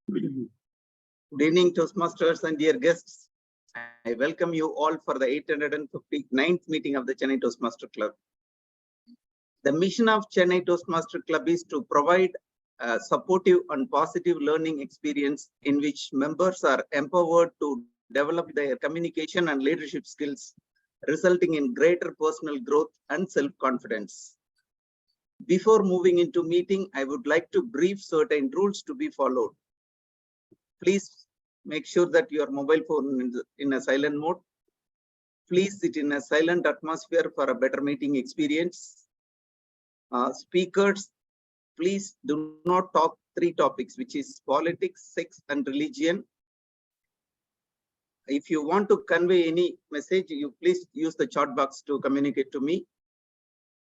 Good evening, Toastmasters and dear guests. I welcome you all for the 859th meeting of the Chennai Toastmaster Club. The mission of Chennai Toastmaster Club is to provide a supportive and positive learning experience in which members are empowered to develop their communication and leadership skills, resulting in greater personal growth and self-confidence. Before moving into meeting, I would like to brief certain rules to be followed. Please make sure that your mobile phone is in a silent mode. Please sit in a silent atmosphere for a better meeting experience. Speakers, please do not talk three topics, which is politics, sex, and religion. If you want to convey any message, you please use the chat box to communicate to me.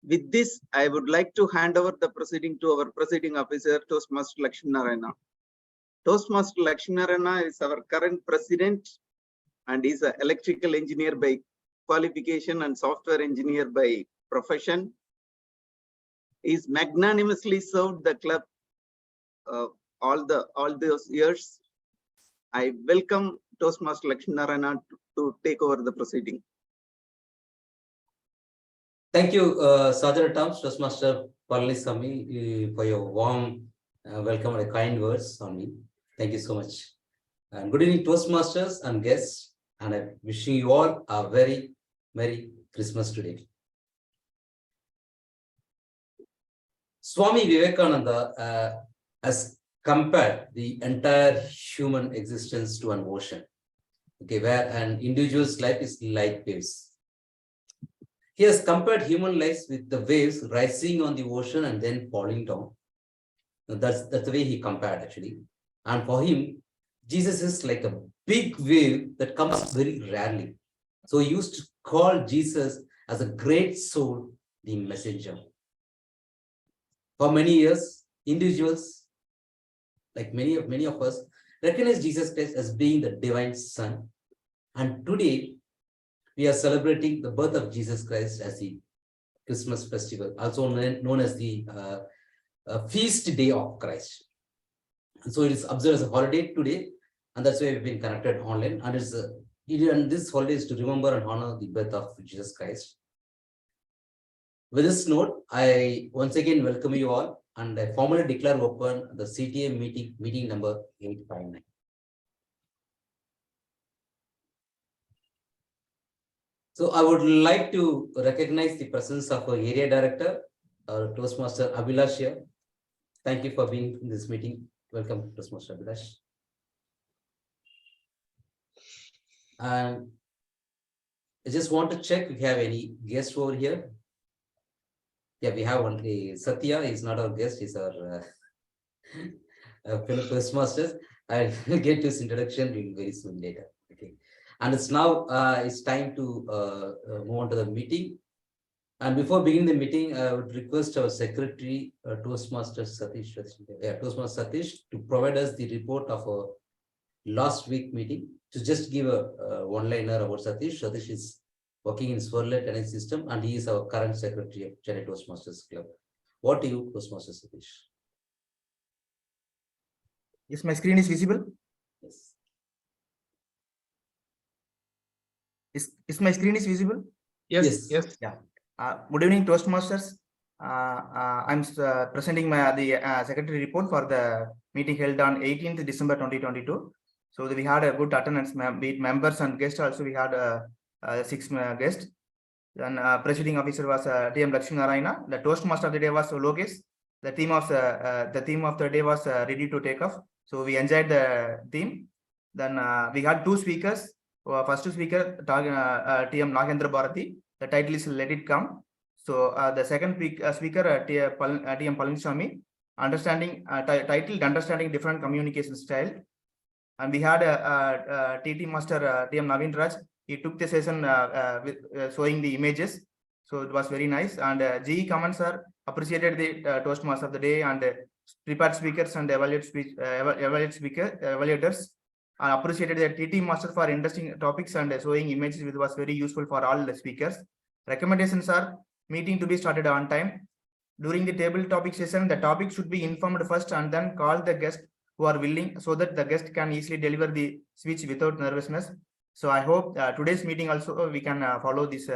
With this, I would like to hand over the proceeding to our presiding officer, Toastmaster Lakshminarayana. Toastmaster Lakshminarayana is our current president and is an electrical engineer by qualification and software engineer by profession. He's magnanimously served the club all those years. I welcome Toastmaster Lakshminarayana to take over the proceeding. Thank you, Sergeant at Arms, Toastmaster Palaniswamy, for your warm welcome and kind words on me. Thank you so much. And good evening, Toastmasters and guests. And I'm wishing you all a very Merry Christmas today. Swami Vivekananda has compared the entire human existence to an ocean, okay, where an individual's life is like waves. He has compared human lives with the waves rising on the ocean and then falling down. Now that's the way he compared, actually. And for him, Jesus is like a big wave that comes very rarely. So he used to call Jesus as a great soul, the messenger. For many years, individuals, like many of us, recognize Jesus Christ as being the divine Son. And today, we are celebrating the birth of Jesus Christ as the Christmas festival, also known as the feast day of Christ. And so it is observed as a holiday today, and that's why we've been connected online. And this holiday is to remember and honor the birth of Jesus Christ. With this note, I once again welcome you all, and I formally declare open the CTA meeting number 859. So I would like to recognize the presence of our area director, our Toastmaster Abhilash here. Thank you for being in this meeting. Welcome, Toastmaster Abhilash. And I just want to check if we have any guests over here. Yeah, we have one. Satya is not our guest, he's our fellow Toastmasters. I'll get his introduction very soon later. Okay. And it's now it's time to move on to the meeting. And before beginning the meeting, I would request our secretary, Toastmaster Satish, Toastmaster Satish, to provide us the report of our last week meeting. To just give a one-liner about Satish. Satish is working in Swarlet Energy System, and he is our current secretary of Chennai Toastmasters Club. What do you, Toastmaster Satish? Yes, my screen is visible. Yes. Is my screen is visible? Yes. Yeah. Good evening, Toastmasters. I'm presenting the secretary report for the meeting held on 18th December 2022. So we had a good attendance, members and guests. Also, we had 6 guests. Then presiding officer was T.M. Lakshminarayana. The Toastmaster of the day was Lokesh. The theme of the day was ready to take off. So we enjoyed the theme. Then we had 2 speakers. First speaker, T.M. Nagendra Bharati. The title is Let It Come. So the second speaker, T.M. Palaniswamy, titled Understanding Different Communication Style. And we had a TT Master, T.M. Naveen Raj. He took the session with showing the images. So it was very nice. And GE Kaman sir appreciated the Toastmaster of the day and prepared speakers and evaluators. Appreciated the TT Master for interesting topics and showing images, which was very useful for all the speakers. Recommendations are meeting to be started on time. During the table topic session, the topic should be informed first and then call the guest who are willing, so that the guest can easily deliver the speech without nervousness. So I hope today's meeting also we can follow this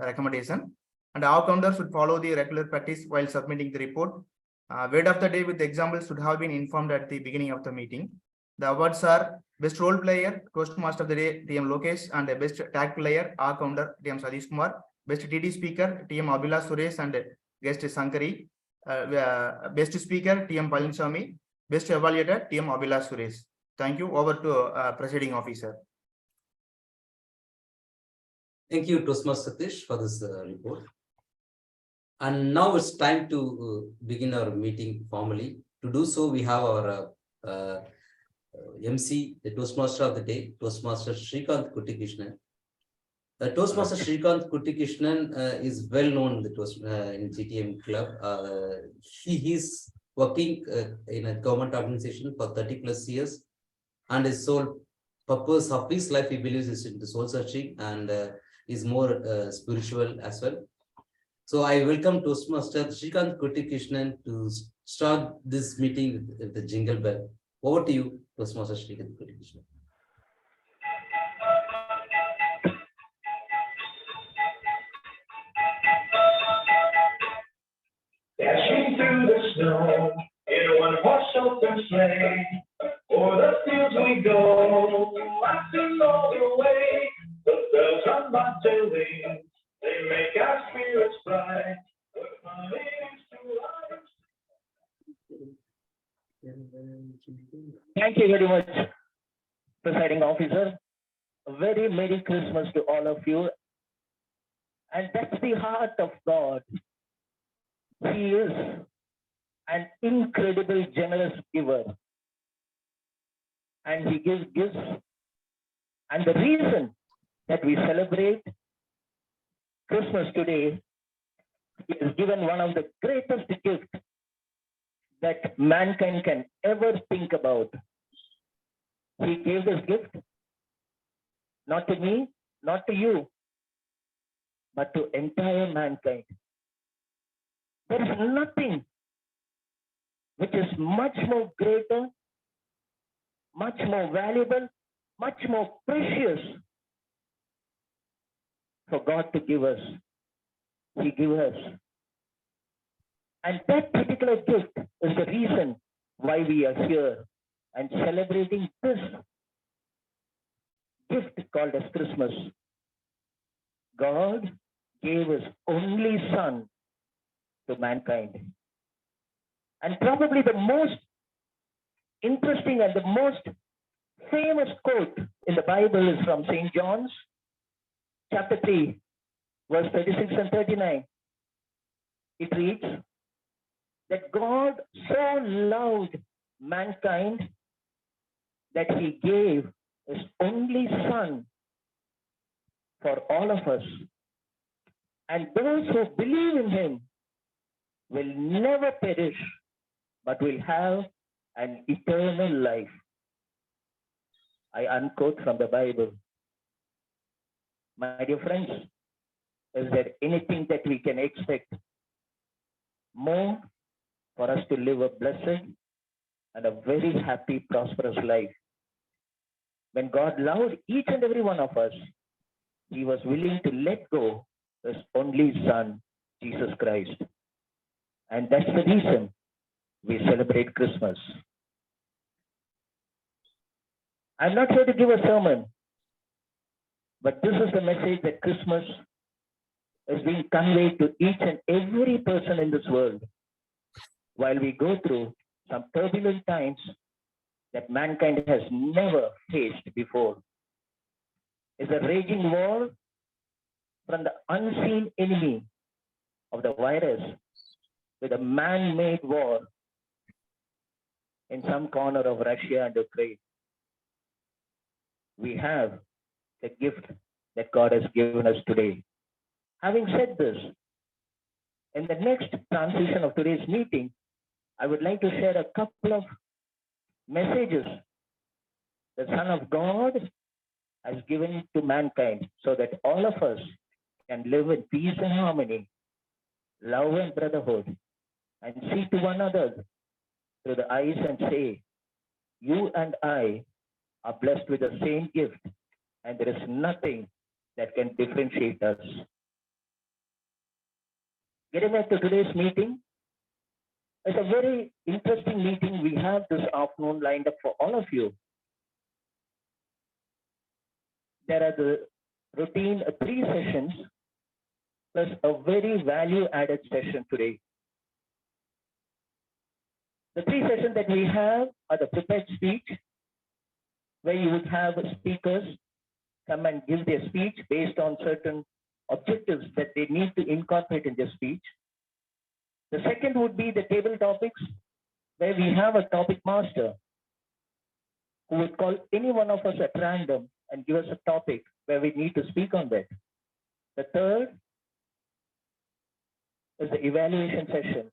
recommendation, and our counters should follow the regular practice while submitting the report. Word of the day with the examples should have been informed at the beginning of the meeting. The awards are Best Role Player, Toastmaster of the Day, TM Lokesh, and Best Tag Player, our counter, TM Sadish Kumar. Best TD Speaker, TM Abhilash Suresh and Guest Sankari. Best Speaker, TM Palinswamy. Best Evaluator, TM Abhilash Suresh. Thank you. Over to Presiding Officer. Thank you, Toastmaster Satish, for this report. And now it's time to begin our meeting formally. To do so, we have our MC, the Toastmaster of the Day, Toastmaster Srikanth Kuttikrishnan. Toastmaster Srikanth Kuttikrishnan is well known in the in GTM club. He is working in a government organization for 30+ years, and his sole purpose of his life, he believes, is into soul searching and is more spiritual as well. So I welcome Toastmaster Srikanth Kuttikrishnan to start this meeting with the jingle bell. Over to you, Toastmaster Srikanth Kuttikrishnan. Dashing through the snow in a one-horse open sleigh, o'er the fields we go, laughing all the way. The bells on bobtail, they make our spirits bright. Put fun into Thank you very much, Presiding Officer. A very Merry Christmas to all of you. And that's the heart of God. He is an incredible generous giver. And he gives gifts. And the reason that we celebrate Christmas today, he has given one of the greatest gifts that mankind can ever think about. He gave this gift not to me, not to you, but to entire mankind. There is nothing which is much more greater, much more valuable, much more precious for God to give us. He gives us. And that particular gift is the reason why we are here and celebrating this gift called as Christmas. God gave his only Son to mankind. And probably the most interesting and the most famous quote in the Bible is from St. John's chapter 3, verse 36 and 39. It reads that God so loved mankind that he gave his only Son for all of us. And those who believe in him will never perish, but will have an eternal life. I unquote from the Bible. My dear friends, is there anything that we can expect more for us to live a blessed and a very happy, prosperous life? When God loved each and every one of us, he was willing to let go his only Son, Jesus Christ. And that's the reason we celebrate Christmas. I'm not here to give a sermon, but this is the message that Christmas is being conveyed to each and every person in this world while we go through some turbulent times that mankind has never faced before. It's a raging war from the unseen enemy of the virus with a man-made war in some corner of Russia and Ukraine. We have the gift that God has given us today. Having said this, in the next transition of today's meeting, I would like to share a couple of messages the Son of God has given to mankind so that all of us can live in peace and harmony, love and brotherhood, and see to one another through the eyes and say you and I are blessed with the same gift, and there is nothing that can differentiate us. Getting back to today's meeting, it's a very interesting meeting we have this afternoon lined up for all of you. There are the routine 3 sessions plus a very value-added session today. The 3 sessions that we have are the prepared speech, where you would have speakers come and give their speech based on certain objectives that they need to incorporate in their speech. The second would be the table topics, where we have a topic master who would call any one of us at random and give us a topic where we need to speak on that. The third is the evaluation session,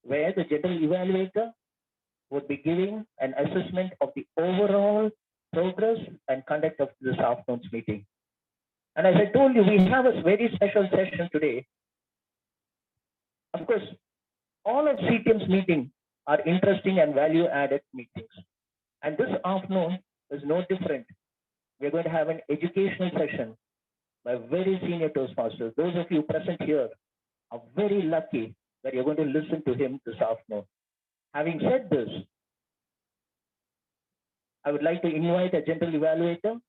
where the general evaluator would be giving an assessment of the overall progress and conduct of this afternoon's meeting. And as I told you, we have a very special session today. Of course, all of CTM's meetings are interesting and value-added meetings. And this afternoon is no different. We're going to have an educational session by very senior Toastmasters. Those of you present here are very lucky that you're going to listen to him this afternoon. Having said this, I would like to invite a general evaluator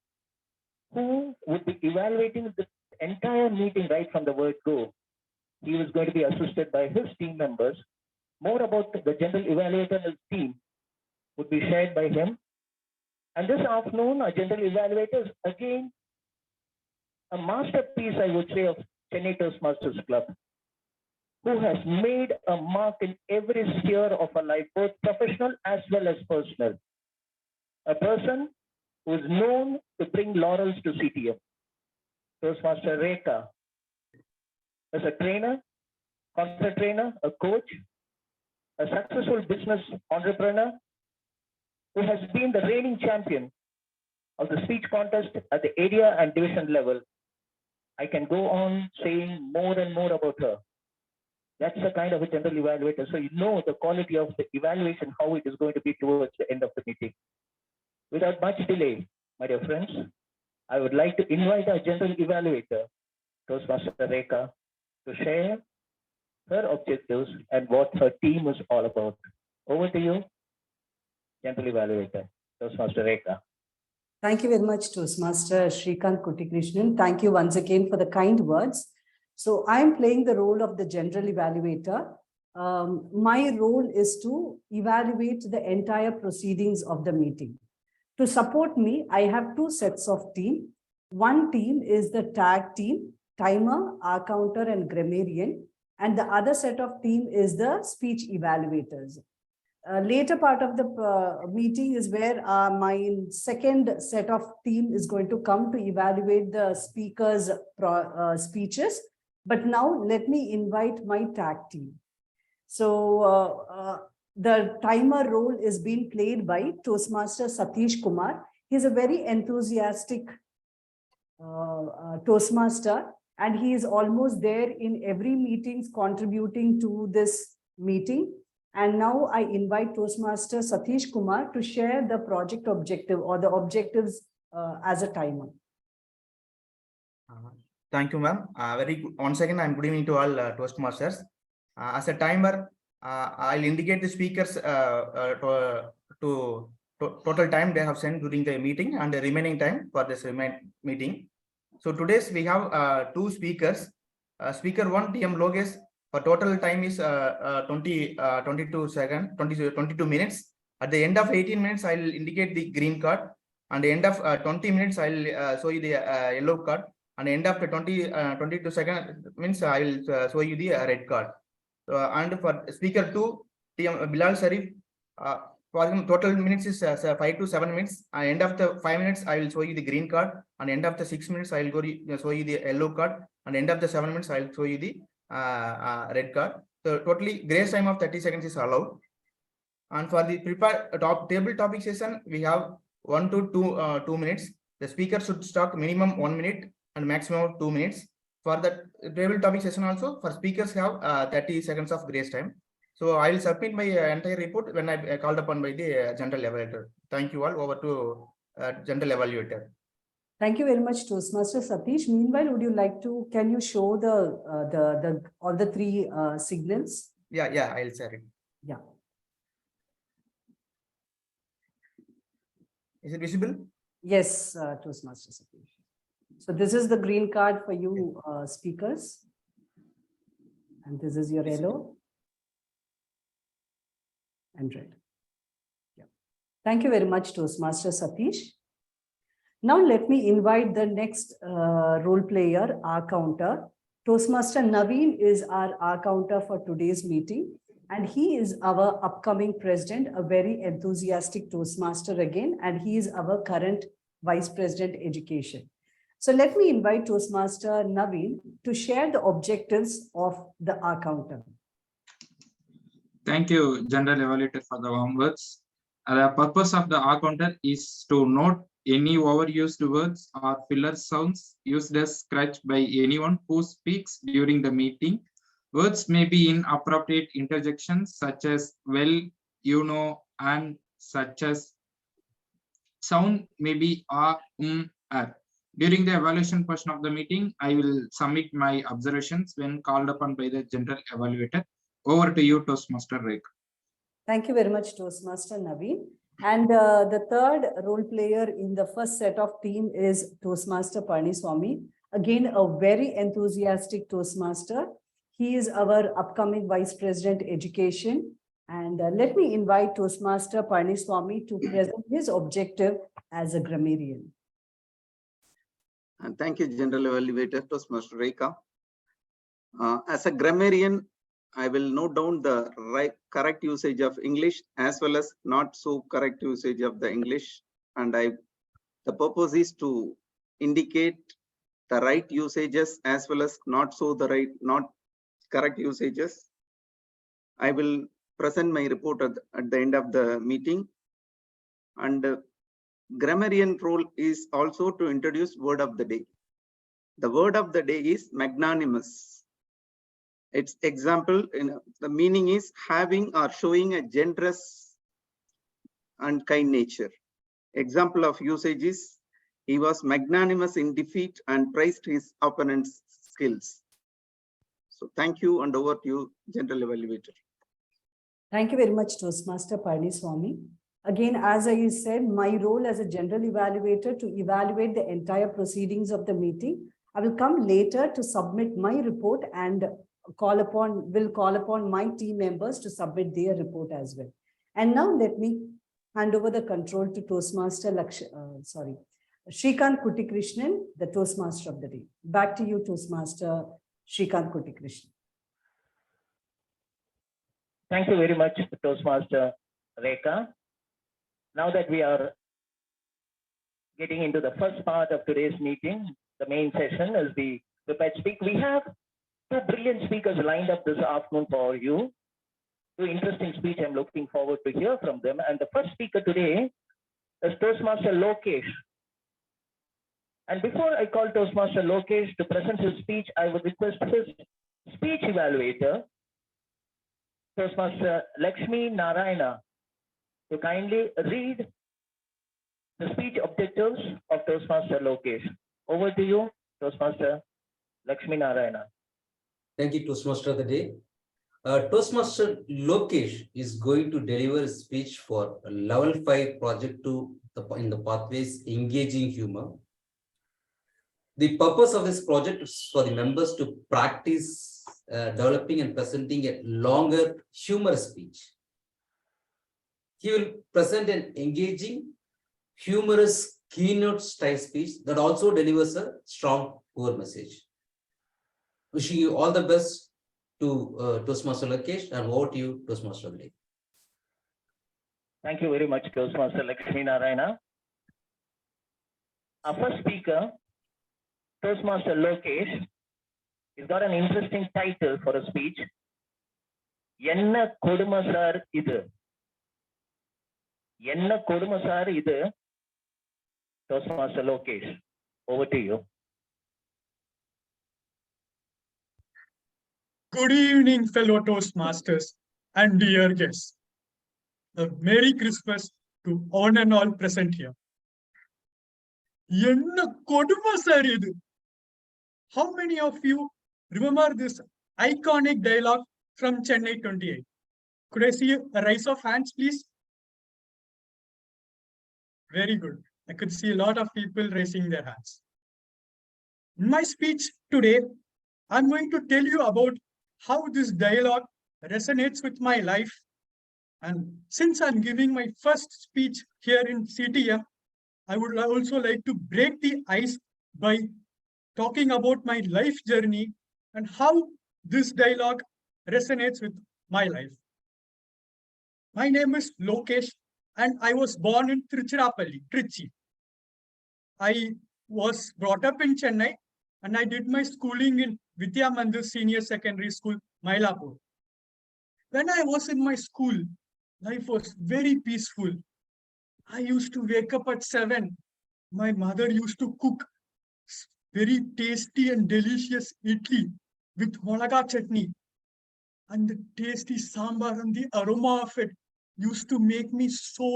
who would be evaluating the entire meeting right from the word go. He was going to be assisted by his team members. More about the general evaluator and his team would be shared by him. And this afternoon, our general evaluator is again a masterpiece, I would say, of Chennai Toastmasters Club, who has made a mark in every sphere of her life, both professional as well as personal. A person who is known to bring laurels to CTM. Toastmaster Rekha is a trainer, concept trainer, a coach, a successful business entrepreneur who has been the reigning champion of the speech contest at the area and division level. I can go on saying more and more about her. That's the kind of a general evaluator. So you know the quality of the evaluation, how it is going to be towards the end of the meeting. Without much delay, my dear friends, I would like to invite our general evaluator, Toastmaster Rekha, to share her objectives and what her team is all about. Over to you, general evaluator, Toastmaster Rekha. Thank you very much, Toastmaster Shrikant Kuttikrishnan. Thank you once again for the kind words. So I'm playing the role of the general evaluator. My role is to evaluate the entire proceedings of the meeting. To support me, I have 2 sets of team. One team is the tag team, timer, R-counter, and grammarian. And the other set of team is the speech evaluators. Later part of the meeting is where my second set of team is going to come to evaluate the speakers' speeches. But now let me invite my tag team. So the timer role is being played by Toastmaster Satish Kumar. He's a very enthusiastic Toastmaster, and he is almost there in every meetings contributing to this meeting. And now I invite Toastmaster Satish Kumar to share the project objective or the objectives as a timer. Thank you, ma'am. Once again, I'm good evening to all Toastmasters. As a timer, I'll indicate the speakers to total time they have sent during the meeting and the remaining time for this meeting. So today's we have 2 speakers. Speaker 1, TM Logesh, for total time is 22 minutes. At the end of 18 minutes, I'll indicate the green card. And the end of 20 minutes, I'll show you the yellow card. And the end of the 22 seconds means I will show you the red card. And for speaker 2, TM Bilal Sharif, for him total minutes is 5 to 7 minutes. And end of the 5 minutes, I will show you the green card. And end of the 6 minutes, I will show you the yellow card. And end of the 7 minutes, I will show you the red card. So totally grace time of 30 seconds is allowed. And for the table topic session, we have 1 to 2 minutes. The speaker should talk minimum 1 minute and maximum of 2 minutes. For the table topic session also, for speakers have 30 seconds of grace time. So I will submit my entire report when I called upon by the general evaluator. Thank you all. Over to general evaluator. Thank you very much, Toastmaster Satish. Meanwhile, would you like to, can you show the all the three signals? Yeah, I'll share it. Yeah. Is it visible? Yes, Toastmaster Satish. So this is the green card for you speakers. And this is your yellow and red. Yeah. Thank you very much, Toastmaster Satish. Now let me invite the next role player, our counter. Toastmaster Naveen is our counter for today's meeting. And he is our upcoming president, a very enthusiastic Toastmaster again, and he is our current Vice President Education. So let me invite Toastmaster Naveen to share the objectives of the R counter. Thank you, General Evaluator, for the warm words. The purpose of the R counter is to note any overused words or filler sounds used as scratch by anyone who speaks during the meeting. Words may be in appropriate interjections such as well, you know, and such as. Sound may be a, er. During the evaluation portion of the meeting, I will submit my observations when called upon by the General Evaluator. Over to you, Toastmaster Rekha. Thank you very much, Toastmaster Naveen. And the third role player in the first set of team is Toastmaster Parniswamy. Again, a very enthusiastic Toastmaster. He is our upcoming Vice President Education. And let me invite Toastmaster Parniswamy to present his objective as a grammarian. And thank you, General Evaluator, Toastmaster Rekha. As a grammarian, I will note down the correct usage of English as well as not so correct usage of the English. And the purpose is to indicate the right usages as well as not correct usages. I will present my report at the end of the meeting. And grammarian role is also to introduce word of the day. The word of the day is magnanimous. Its example, the meaning is having or showing a generous and kind nature. Example of usage is he was magnanimous in defeat and praised his opponent's skills. So thank you, and over to you, General Evaluator. Thank you very much, Toastmaster Parniswamy. Again, as I said, my role as a general evaluator to evaluate the entire proceedings of the meeting. I will come later to submit my report and will call upon my team members to submit their report as well. And now let me hand over the control to Toastmaster Shrikant Kuttikrishnan, the Toastmaster of the day. Back to you, Toastmaster Shrikant Kuttikrishnan. Thank you very much, Toastmaster Rekha. Now that we are getting into the first part of today's meeting, the main session is the prepared speak. We have two brilliant speakers lined up this afternoon for you. Two interesting speech. I'm looking forward to hear from them. And the first speaker today is Toastmaster Lokesh. And before I call Toastmaster Lokesh to present his speech, I would request his speech evaluator, Toastmaster Lakshmi Narayana, to kindly read the speech objectives of Toastmaster Lokesh. Over to you, Toastmaster Lakshmi Narayana. Thank you, Toastmaster of the day. Toastmaster Lokesh is going to deliver a speech for a level 5 project in the pathways engaging humor. The purpose of this project is for the members to practice developing and presenting a longer humorous speech. He will present an engaging, humorous keynote style speech that also delivers a strong core message. Wishing you all the best to Toastmaster Lokesh, and over to you, Toastmaster of the day. Thank you very much, Toastmaster Lakshmi Narayana. Our first speaker, Toastmaster Lokesh, he's got an interesting title for a speech. Enna Kodumasar Idu. Enna Kodumasar Idu. Toastmaster Lokesh, over to you. Good evening, fellow Toastmasters. and dear guests, a Merry Christmas to one and all present here. என்ன கொடுமை sir இது. How many of you remember this iconic dialogue from Chennai 28? Could I see a raise of hands, please? Very good. I could see a lot of people raising their hands. In my speech today, I'm going to tell you about how this dialogue resonates with my life. And since I'm giving my first speech here in CTM, I would also like to break the ice by talking about my life journey and how this dialogue resonates with my life. My name is Lokesh and I was born in Tiruchirappalli, Trichy. I was brought up in Chennai and I did my schooling in Vidya Mandir Senior Secondary School, Mylapore. When I was in my school, life was very peaceful. I used to wake up at 7. My mother used to cook very tasty and delicious idli with molaga chutney. And the tasty sambar and the aroma of it used to make me so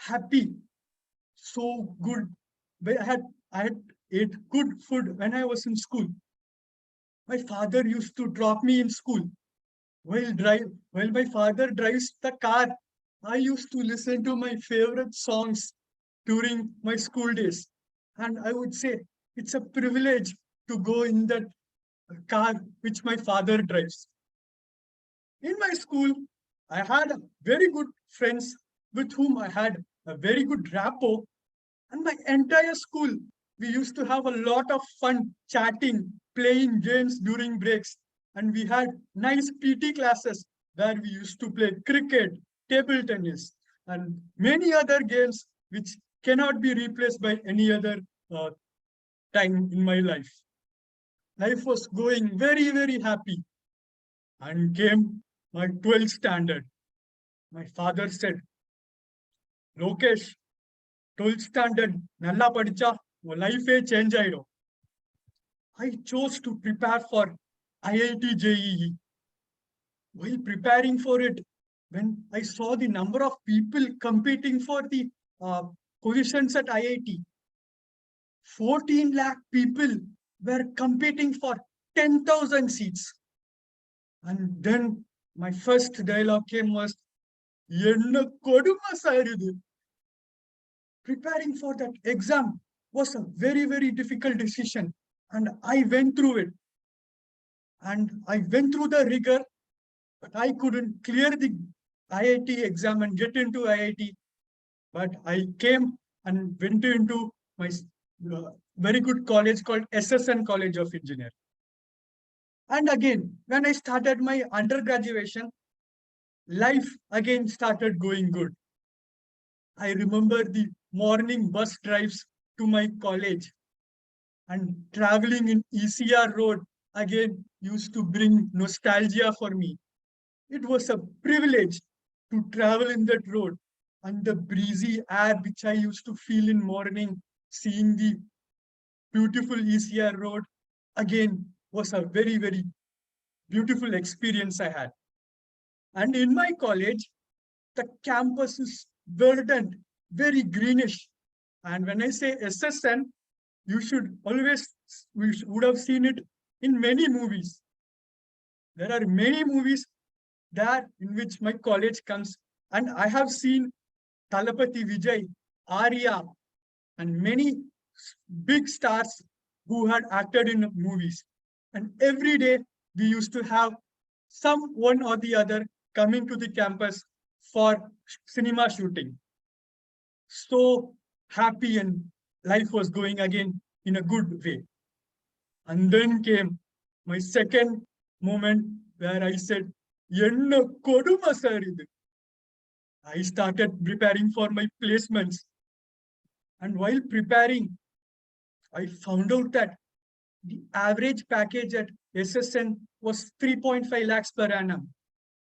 happy, so good. I had ate good food when I was in school. My father used to drop me in school. While my father drives the car, I used to listen to my favorite songs during my school days. And I would say it's a privilege to go in that car which my father drives. In my school, I had very good friends with whom I had a very good rapport. And my entire school, we used to have a lot of fun chatting, playing games during breaks. And we had nice PT classes where we used to play cricket, table tennis, and many other games which cannot be replaced by any other time in my life. Life was going very, very happy. And came my 12th standard. My father said, Lokesh, 12th standard, nalla padicha, your life change airo. I chose to prepare for IIT JEE. While preparing for it, when I saw the number of people competing for the positions at IIT, 14 lakh people were competing for 10,000 seats. And then my first dialogue came was, "Enna koduma sir idu." Preparing for that exam was a very, very difficult decision. And I went through it. And I went through the rigor, but I couldn't clear the IIT exam and get into IIT. But I came and went into my very good college called SSN College of Engineering. And again, when I started my undergraduation, life again started going good. I remember the morning bus drives to my college, and traveling in ECR road again used to bring nostalgia for me. It was a privilege to travel in that road, and the breezy air which I used to feel in morning, seeing the beautiful ECR road again was a very, very beautiful experience I had. And in my college, the campus is verdant, very greenish. And when I say SSN, you should always, we would have seen it in many movies. There are many movies there in which my college comes, and I have seen Thalapathy Vijay, Arya, and many big stars who had acted in movies. And every day we used to have someone or the other coming to the campus for cinema shooting. So happy, and life was going again in a good way. And then came my second moment where I said, "Enna koduma sir idu." I started preparing for my placements. And while preparing, I found out that the average package at SSN was 3.5 lakhs per annum.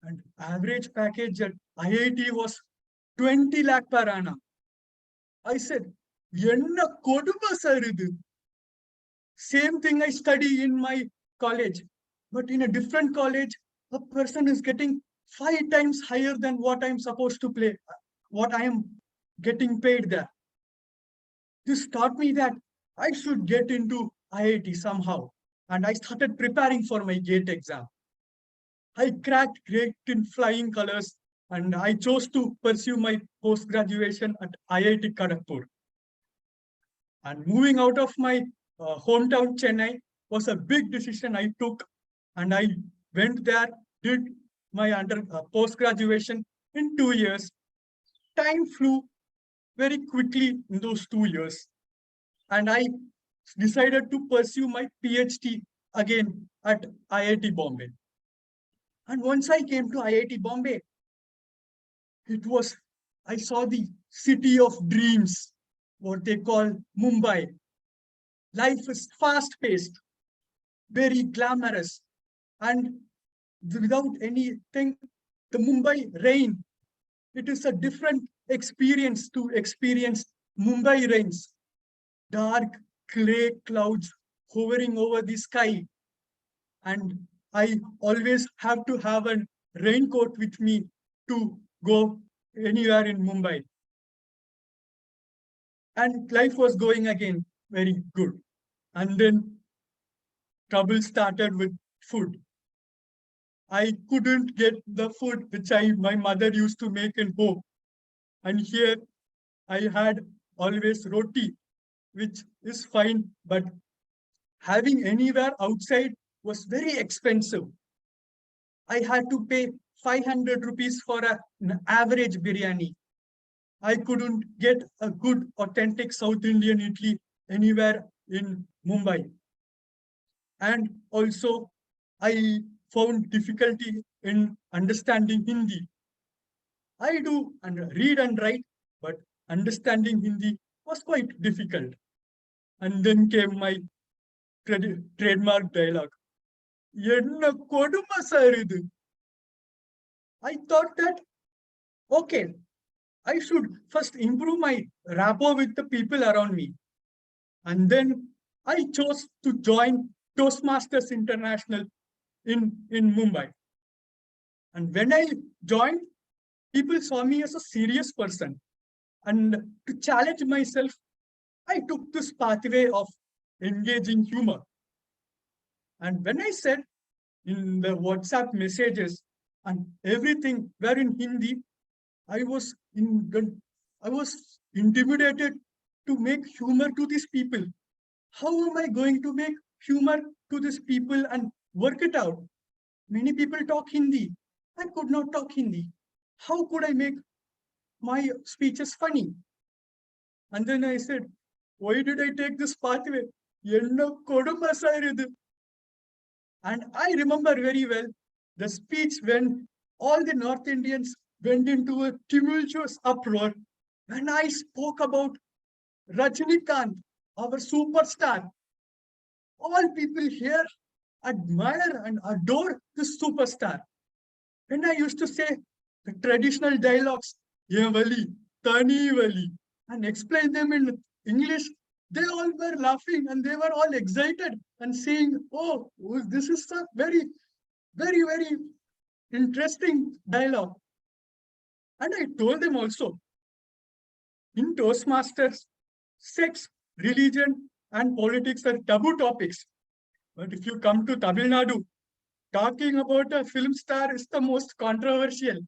And average package at IIT was 20 lakh per annum. I said, "Enna koduma sir idu." Same thing I study in my college, but in a different college, a person is getting 5 times higher than what I'm supposed to play, what I am getting paid there. This taught me that I should get into IIT somehow. And I started preparing for my GATE exam. I cracked GATE in flying colors, and I chose to pursue my post-graduation at IIT Kharagpur. And moving out of my hometown, Chennai, was a big decision I took. And I went there, did my post-graduation in 2 years. Time flew very quickly in those 2 years. And I decided to pursue my PhD again at IIT Bombay. And once I came to IIT Bombay, I saw the city of dreams, what they call Mumbai. Life is fast-paced, very glamorous, and without anything, the Mumbai rain, it is a different experience to experience Mumbai rains. Dark gray clouds hovering over the sky. And I always have to have a raincoat with me to go anywhere in Mumbai. And life was going again very good. And then trouble started with food. I couldn't get the food which my mother used to make in home. And here I had always roti, which is fine, but having anywhere outside was very expensive. I had to pay 500 rupees for an average biryani. I couldn't get a good authentic South Indian idli anywhere in Mumbai. And also I found difficulty in understanding Hindi. I do read and write, but understanding Hindi was quite difficult. And then came my trademark dialogue. Enna koduma sir idu. I thought that, okay, I should first improve my rapport with the people around me. And then I chose to join Toastmasters International in Mumbai. And when I joined, people saw me as a serious person. And to challenge myself, I took this pathway of engaging humor. And when I said in the WhatsApp messages and everything were in Hindi, I was intimidated to make humor to these people. How am I going to make humor to these people and work it out? Many people talk Hindi. I could not talk Hindi. How could I make my speeches funny? And then I said, why did I take this pathway? Enna koduma sir idu. And I remember very well the speech when all the North Indians went into a tumultuous uproar when I spoke about Rajinikanth, our superstar. All people here admire and adore this superstar. When I used to say the traditional dialogues, Ye Vali, Tani Vali, and explain them in English, they all were laughing and they were all excited and saying, oh, this is a very, very, very interesting dialogue. And I told them also, in Toastmasters, sex, religion, and politics are taboo topics. But if you come to Tamil Nadu, talking about a film star is the most controversial.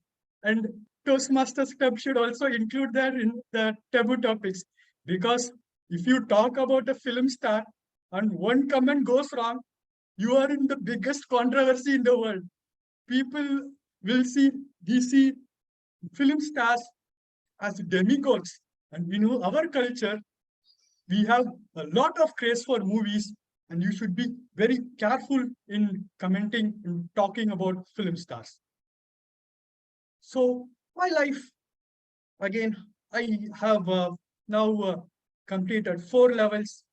And Toastmasters Club should also include that in the taboo topics. Because if you talk about a film star and one comment goes wrong, you are in the biggest controversy in the world. People will see DC film stars as demigods. And we know our culture, we have a lot of craze for movies, and you should be very careful in commenting and talking about film stars. So my life, again, I have now completed 4 levels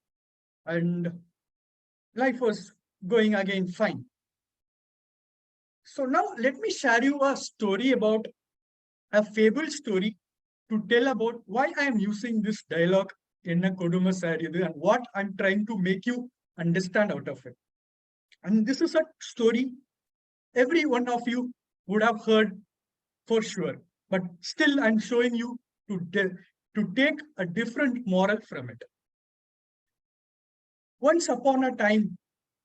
and life was going again fine. So now let me share you a story about a fable story to tell about why I am using this dialogue in a Koduma Saridu and what I'm trying to make you understand out of it. And this is a story every one of you would have heard for sure, but still I'm showing you to take a different moral from it. Once upon a time,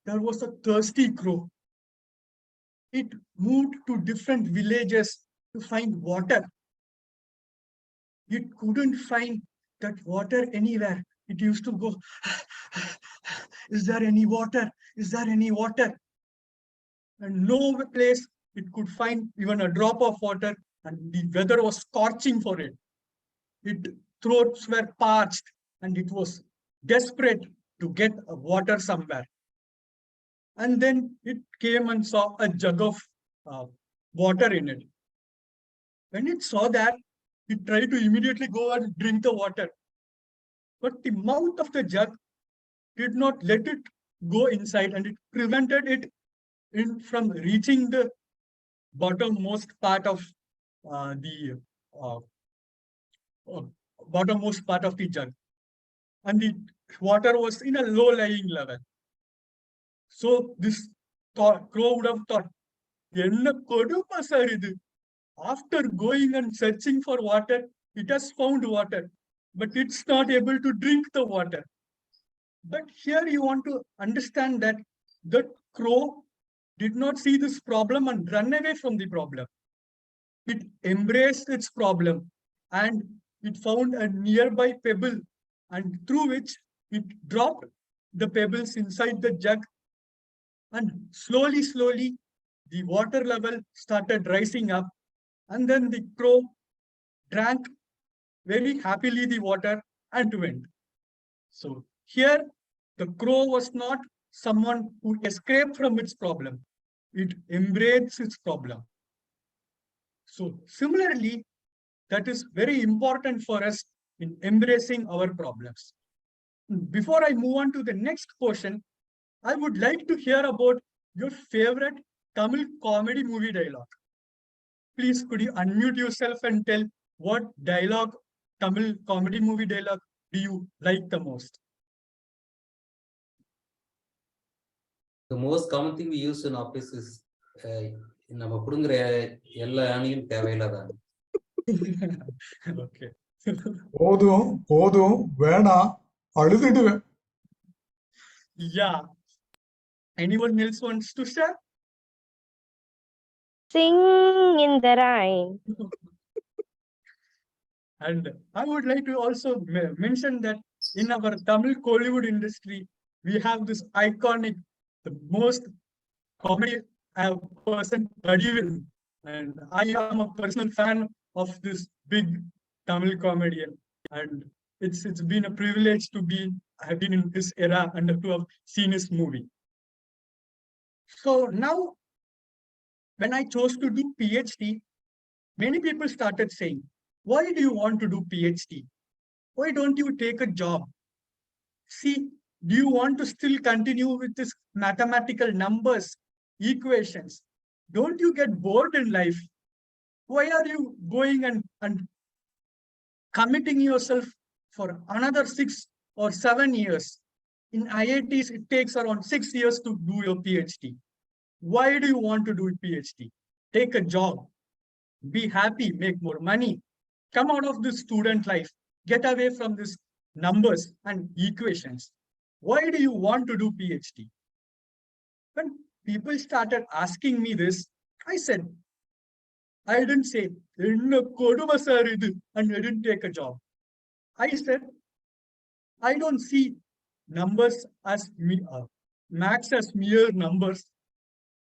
there was a thirsty crow. It moved to different villages to find water. It couldn't find that water anywhere. It used to go, is there any water? Is there any water? And no place it could find even a drop of water, and the weather was scorching for it. Its throats were parched, and it was desperate to get water somewhere. And then it came and saw a jug of water in it. When it saw that, it tried to immediately go and drink the water. But the mouth of the jug did not let it go inside, and it prevented it from reaching the bottommost part of the bottommost part of the jug. And the water was in a low-lying level. So this crow would have thought, after going and searching for water, it has found water, but it's not able to drink the water. But here you want to understand that the crow did not see this problem and run away from the problem. It embraced its problem and it found a nearby pebble, and through which it dropped the pebbles inside the jug, and slowly, the water level started rising up, and then the crow drank very happily the water and went. So here, the crow was not someone who escaped from its problem. It embraced its problem. So similarly, that is very important for us in embracing our problems. Before I move on to the next portion, I would like to hear about your favorite Tamil comedy movie dialogue. Please, could you unmute yourself and tell what dialogue, Tamil comedy movie dialogue, do you like the most? The most common thing we use in office is நம்ம புடுங்குற எல்லா யானையும் தேவையில்லாதான். Okay. போதும் போதும் வேணாம் அழுதுடுவேன். Yeah. Anyone else wants to share? Sing in the rain. And I would like to also mention that in our Tamil Kollywood industry, we have this iconic, the most comedy person, Vadivel. And I am a personal fan of this big Tamil comedian. And it's been a privilege to have been in this era and to have seen his movie. So now, when I chose to do PhD, many people started saying, why do you want to do PhD? Why don't you take a job? See, do you want to still continue with this mathematical numbers, equations? Don't you get bored in life? Why are you going and committing yourself for another 6 or 7 years? In IITs, it takes around 6 years to do your PhD. Why do you want to do a PhD? Take a job. Be happy, make more money. Come out of this student life. Get away from these numbers and equations. Why do you want to do PhD? When people started asking me this, I said, I didn't say, and I didn't take a job. I said, I don't see numbers as maths as mere numbers.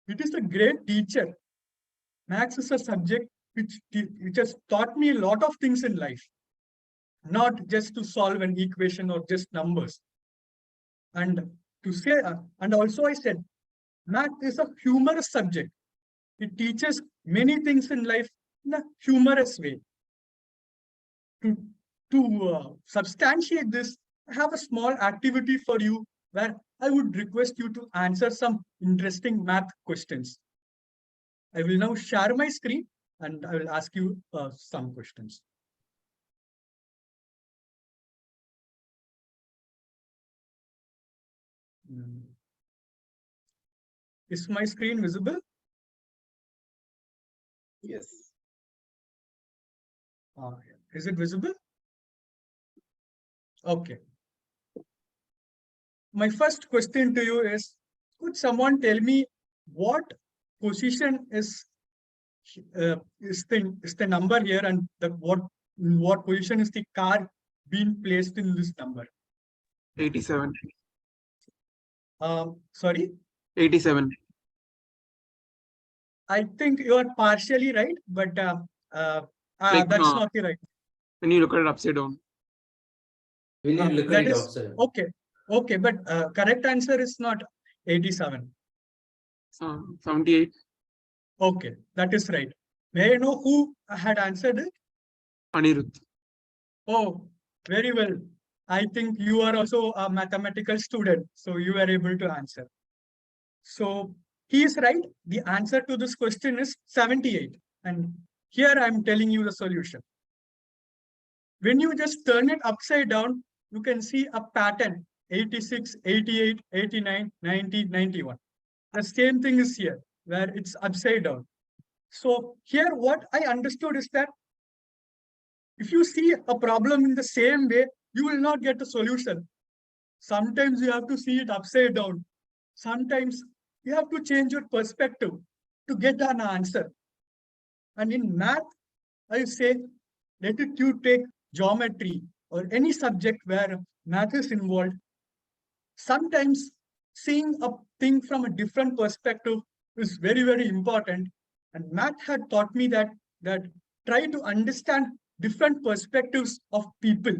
It is a great teacher. Maths is a subject which has taught me a lot of things in life, not just to solve an equation or just numbers. And to say, and also I said, math is a humorous subject. It teaches many things in life in a humorous way. To substantiate this, I have a small activity for you where I would request you to answer some interesting math questions. I will now share my screen and I will ask you some questions. Is my screen visible? Yes. Is it visible? Okay. My first question to you is, could someone tell me what position is the number here, and what position is the car being placed in this number? 87. Sorry, 87. I think you are partially right, but Like, that's not the right. When you look at it upside down. We need to look That at it is outside. okay, but correct answer is not 87. 78. Okay, that is right. May I know who had answered it? Anirudh. Oh, very well. I think you are also a mathematical student, so you are able to answer. So he is right. The answer to this question is 78. And here I'm telling you the solution. When you just turn it upside down, you can see a pattern: 86, 88, 89, 90, 91. The same thing is here, where it's upside down. So here what I understood is that if you see a problem in the same way, you will not get a solution. Sometimes you have to see it upside down. Sometimes you have to change your perspective to get an answer. And in math, I say, let it you take geometry or any subject where math is involved. Sometimes seeing a thing from a different perspective is very, very important. And math had taught me that try to understand different perspectives of people.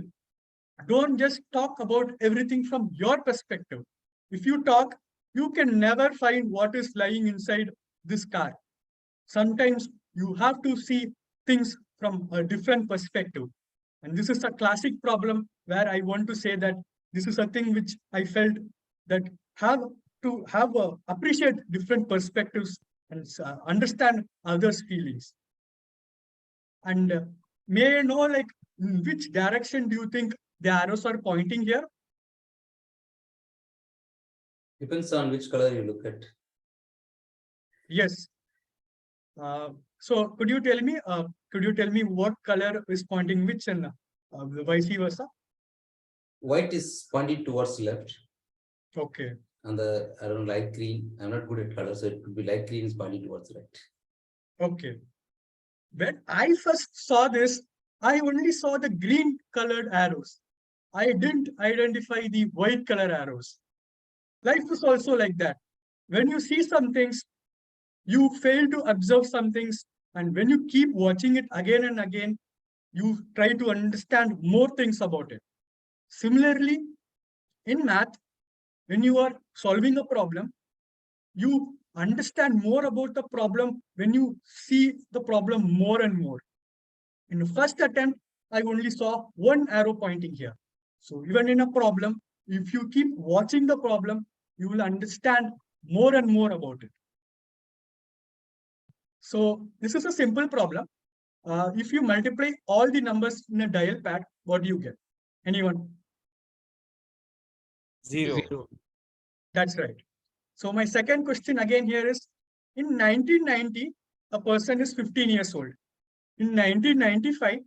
Don't just talk about everything from your perspective. If you talk, you can never find what is lying inside this car. Sometimes you have to see things from a different perspective. And this is a classic problem where I want to say that this is a thing which I felt that have to appreciate different perspectives and understand others' feelings. And may I know, like, in which direction do you think the arrows are pointing here? Depends on which color you look at. Yes. So could you tell me what color is pointing which, and vice versa? White is pointing towards left. Okay. And the light green. I'm not good at color, so it could be light green is pointing towards right. Okay. When I first saw this, I only saw the green colored arrows. I didn't identify the white color arrows. Life is also like that. When you see some things, you fail to observe some things, and when you keep watching it again and again, you try to understand more things about it. Similarly, in math, when you are solving a problem, you understand more about the problem when you see the problem more and more. In the first attempt, I only saw one arrow pointing here. So even in a problem, if you keep watching the problem, you will understand more and more about it. So this is a simple problem. If you multiply all the numbers in a dial pad, what do you get? Anyone? 0. That's right. So my second question again here is, in 1990, a person is 15 years old. In 1995,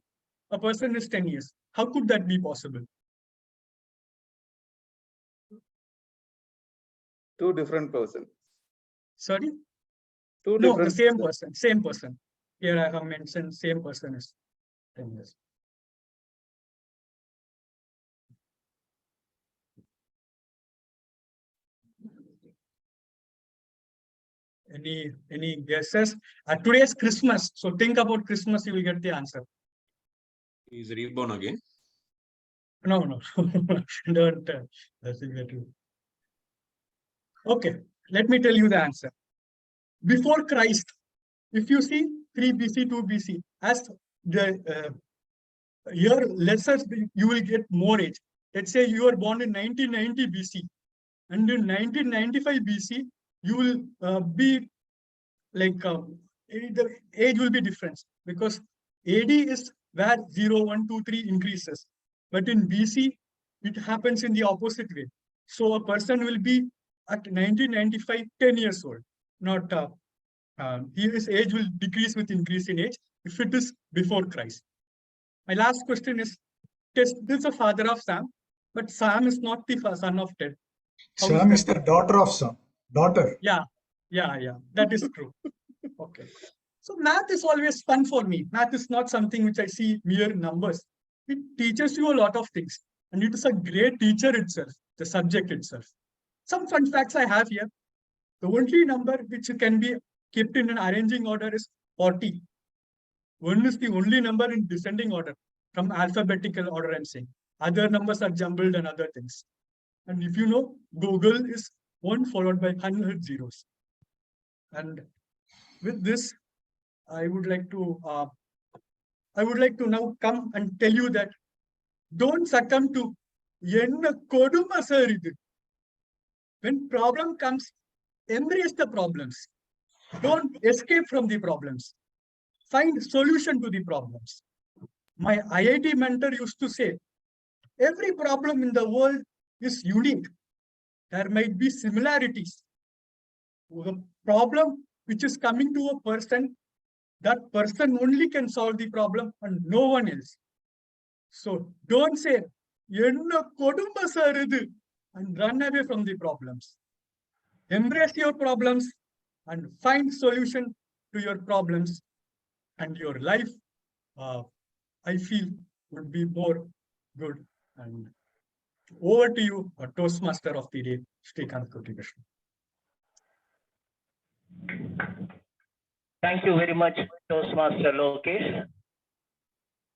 a person is 10 years. How could that be possible? Two different persons. Sorry? Two No, different the same person. Same person. Here I have mentioned same person is 10 years. Any guesses? Today is Christmas, so think about Christmas, you will get the answer. He's reborn again. No. Don't. Okay, let me tell you the answer. Before Christ, if you see 3 BC, 2 BC, as the year lesser, you will get more age. Let's say you are born in 1990 BC, and in 1995 BC, you will be like the age will be different, because AD is where 0, 1, 2, 3 increases, but in BC it happens in the opposite way. So a person will be at 1995 10 years old, not his age will decrease with increase in age if it is before Christ. My last question is, this is the father of Sam, but Sam is not the son of Ted. How Sam is that? the daughter of Sam. Daughter. Yeah, that is true. Okay. So math is always fun for me. Math is not something which I see mere numbers. It teaches you a lot of things. And it is a great teacher itself, the subject itself. Some fun facts I have here. The only number which can be kept in an arranging order is 40. 1 is the only number in descending order from alphabetical order, I'm saying. Other numbers are jumbled and other things. And if you know, Google is 1 followed by 100 zeros. And with this, I would like to now come and tell you that don't succumb to enna koduma sir idu. When problem comes, embrace the problems. Don't escape from the problems. Find solution to the problems. My IIT mentor used to say, every problem in the world is unique. There might be similarities. The problem which is coming to a person, that person only can solve the problem and no one else. So don't say, "Enna kodumba sir idu," and run away from the problems. Embrace your problems and find solution to your problems, and your life, I feel, would be more good. And over to you, Toastmaster of the day, Srikanth Kotikrishnan. Thank you very much, Toastmaster Lokesh.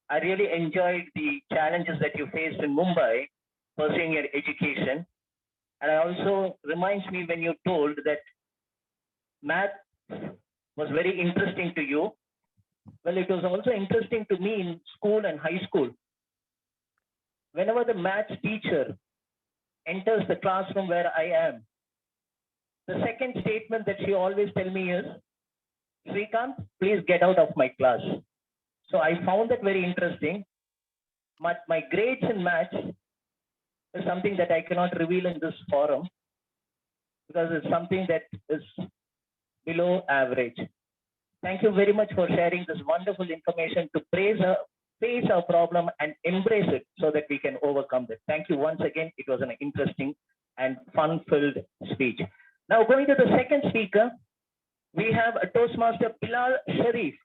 I really enjoyed the challenges that you faced in Mumbai, pursuing your education. And I also reminds me when you told that math was very interesting to you. Well, it was also interesting to me in school and high school. Whenever the math teacher enters the classroom where I am, the second statement that she always tell me is, "Srikanth, please get out of my class." So I found that very interesting. My grades in maths is something that I cannot reveal in this forum because it's something that is below average. Thank you very much for sharing this wonderful information to face our problem and embrace it so that we can overcome it. Thank you once again. It was an interesting and fun-filled speech. Now going to the second speaker, we have a Toastmaster Bilal Sharif,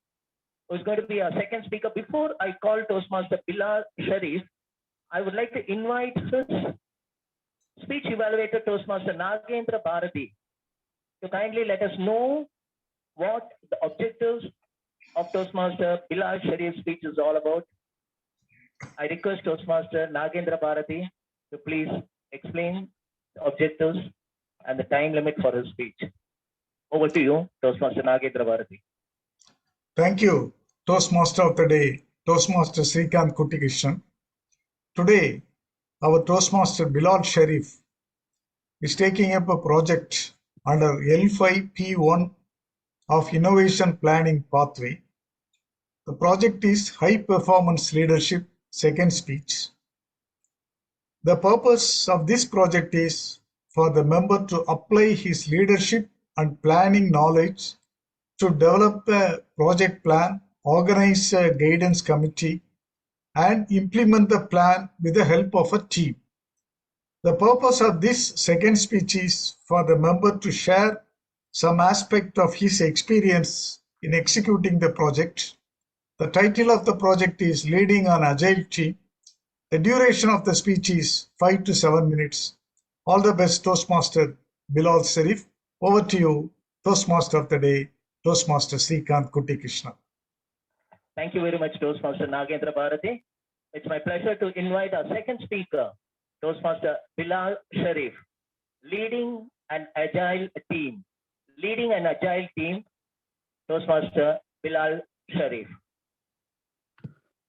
who's going to be our second speaker. Before I call Toastmaster Bilal Sharif, I would like to invite his speech evaluator, Toastmaster Nagendra Bharati, to kindly let us know what the objectives of Toastmaster Bilal Sharif's speech is all about. I request Toastmaster Nagendra Bharati to please explain the objectives and the time limit for his speech. Over to you, Toastmaster Nagendra Bharati. Thank you, Toastmaster of the Day, Toastmaster Srikanth Kotikrishnan. Today, our Toastmaster Bilal Sharif is taking up a project under L5P1 of Innovation Planning Pathway. The project is High Performance Leadership, second speech. The purpose of this project is for the member to apply his leadership and planning knowledge to develop a project plan, organize a guidance committee, and implement the plan with the help of a team. The purpose of this second speech is for the member to share some aspect of his experience in executing the project. The title of the project is Leading an Agile Team. The duration of the speech is 5 to 7 minutes. All the best, Toastmaster Bilal Sharif. Over to you, Toastmaster of the Day, Toastmaster Srikanth Kotikrishnan. Thank you very much, Toastmaster Nagendra Bharati. It's my pleasure to invite our second speaker, Toastmaster Bilal Sharif, leading an agile team. Leading an agile team, Toastmaster Bilal Sharif.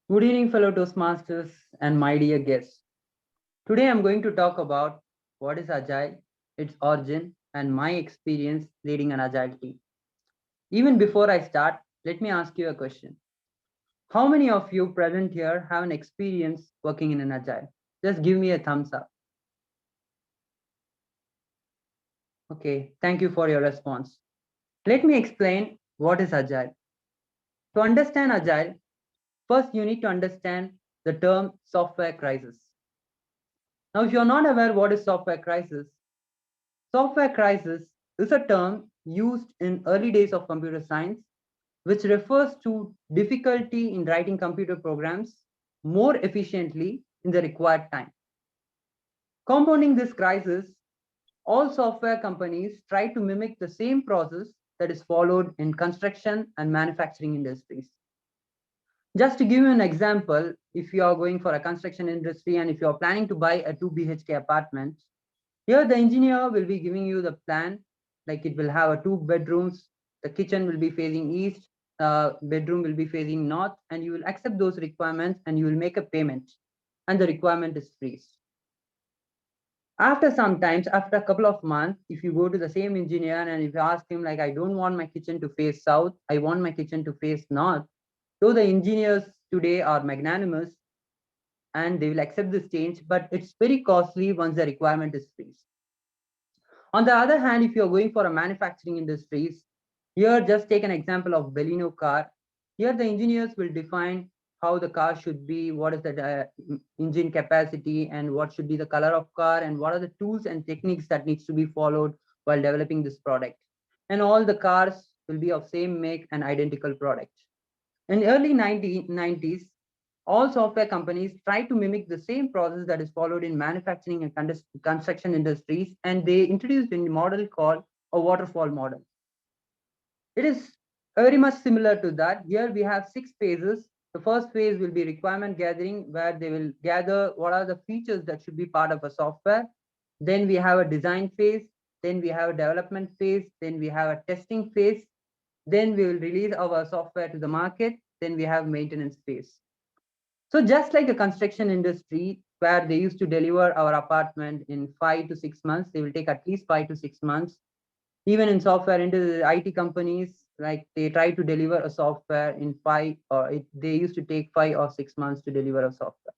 Good evening, fellow Toastmasters and my dear guests. Today I'm going to talk about what is Agile, its origin, and my experience leading an Agile team. Even before I start, let me ask you a question. How many of you present here have an experience working in an Agile? Just give me a thumbs up. Okay, thank you for your response. Let me explain what is Agile? To understand Agile, first you need to understand the term software crisis. Now, if you're not aware what is software crisis is a term used in early days of computer science, which refers to difficulty in writing computer programs more efficiently in the required time. Compounding this crisis, all software companies try to mimic the same process that is followed in construction and manufacturing industries. Just to give you an example, if you are going for a construction industry and if you are planning to buy a 2 BHK apartment, here the engineer will be giving you the plan, like it will have a 2 bedrooms, the kitchen will be facing east, bedroom will be facing north, and you will accept those requirements and you will make a payment, and the requirement is freeze. After sometimes, after a couple of months, if you go to the same engineer and if you ask him like, I don't want my kitchen to face south, I want my kitchen to face north. So the engineers today are magnanimous and they will accept this change, but it's very costly once the requirement is freeze. On the other hand, if you're going for a manufacturing industries, here just take an example of Baleno car. Here the engineers will define how the car should be, what is the engine capacity, and what should be the color of car, and what are the tools and techniques that needs to be followed while developing this product. And all the cars will be of same make and identical product. In early 1990s, all software companies try to mimic the same process that is followed in manufacturing and construction industries, and they introduced a model called a waterfall model. It is very much similar to that. Here we have 6 phases. The first phase will be requirement gathering, where they will gather what are the features that should be part of a software. Then we have a design phase. Then we have a development phase. Then we have a testing phase. Then we will release our software to the market. Then we have maintenance phase. So just like a construction industry where they used to deliver our apartment in 5 to 6 months, they will take at least 5 to 6 months. Even in software into the IT companies, like they try to deliver a software in 5 or they used to take 5 or 6 months to deliver a software.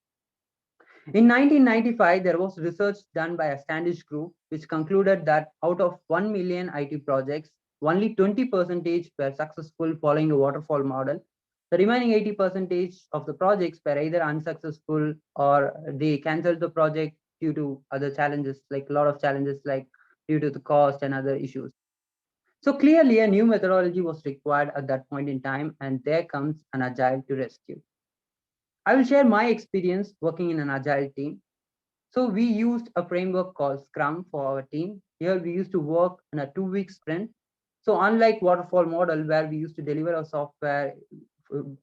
In 1995, there was research done by a Standish group, which concluded that out of 1 million IT projects, only 20% were successful following a waterfall model. The remaining 80% of the projects were either unsuccessful or they canceled the project due to other challenges, like a lot of challenges, like due to the cost and other issues. So clearly a new methodology was required at that point in time, and there comes an Agile to rescue. I will share my experience working in an Agile team. So we used a framework called Scrum for our team. Here we used to work in a 2-week sprint. So unlike waterfall model where we used to deliver a software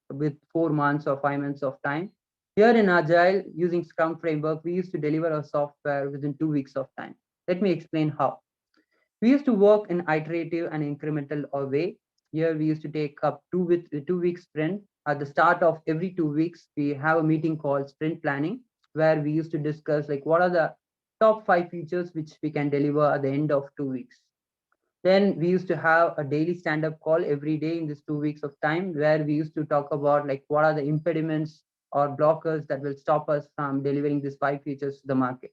with 4 months or 5 months of time, here in Agile using Scrum framework, we used to deliver a software within 2 weeks of time. Let me explain how. We used to work in iterative and incremental way. Here we used to take up 2-week sprint. At the start of every 2 weeks, we have a meeting called sprint planning, where we used to discuss like what are the top 5 features which we can deliver at the end of 2 weeks. Then we used to have a daily stand-up call every day in this 2 weeks of time, where we used to talk about like what are the impediments or blockers that will stop us from delivering these 5 features to the market.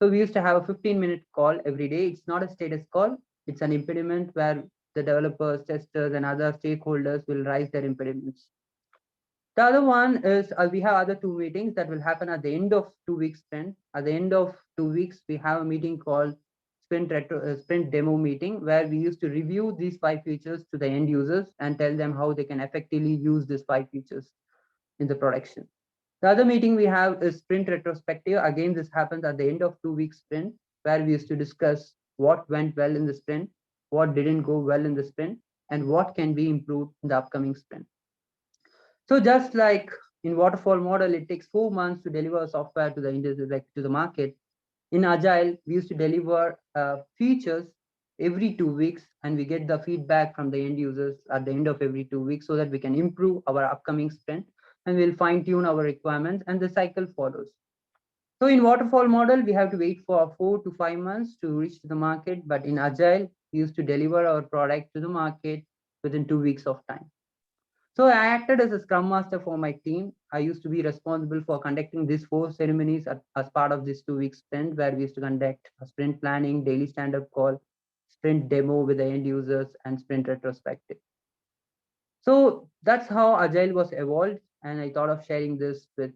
So we used to have a 15-minute call every day. It's not a status call. It's an impediment where the developers, testers, and other stakeholders will raise their impediments. The other one is we have other 2 meetings that will happen at the end of 2 weeks sprint. At the end of 2 weeks, we have a meeting called sprint demo meeting, where we used to review these 5 features to the end users and tell them how they can effectively use these 5 features in the production. The other meeting we have is sprint retrospective. Again, this happens at the end of 2 weeks sprint, where we used to discuss what went well in the sprint, what didn't go well in the sprint, and what can be improved in the upcoming sprint. So just like in waterfall model, it takes 4 months to deliver software to the market. In Agile, we used to deliver features every 2 weeks, and we get the feedback from the end users at the end of every 2 weeks so that we can improve our upcoming sprint, and we'll fine tune our requirements, and the cycle follows. So in waterfall model, we have to wait for 4 to 5 months to reach to the market, but in Agile, we used to deliver our product to the market within 2 weeks of time. So I acted as a scrum master for my team. I used to be responsible for conducting these 4 ceremonies as part of this 2 week sprint, where we used to conduct a sprint planning, daily stand-up call, sprint demo with the end users, and sprint retrospective. So that's how Agile was evolved, and I thought of sharing this with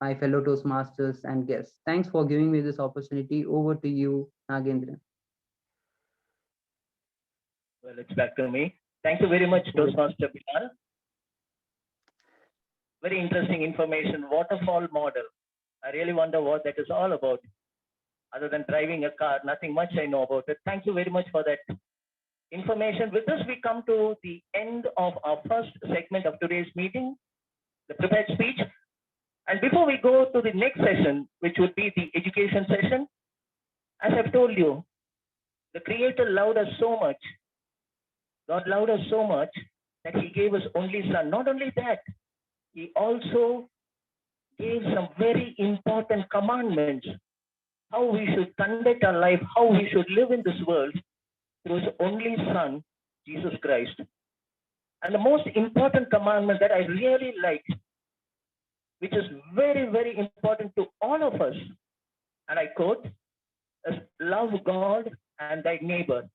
my fellow Toastmasters and guests. Thanks for giving me this opportunity. Over to you, Nagendra. Well, it's back to me. Thank you very much, Toastmaster Bilal. Very interesting information. Waterfall model. I really wonder what that is all about. Other than driving a car, nothing much I know about it. Thank you very much for that information. With this, we come to the end of our first segment of today's meeting, the prepared speech. And before we go to the next session, which would be the education session, as I've told you, the Creator loved us so much. God loved us so much that He gave His only Son. Not only that, He also gave some very important commandments, how we should conduct our life, how we should live in this world through His only Son, Jesus Christ. And the most important commandment that I really like, which is very, very important to all of us, and I quote, is love God and thy neighbor.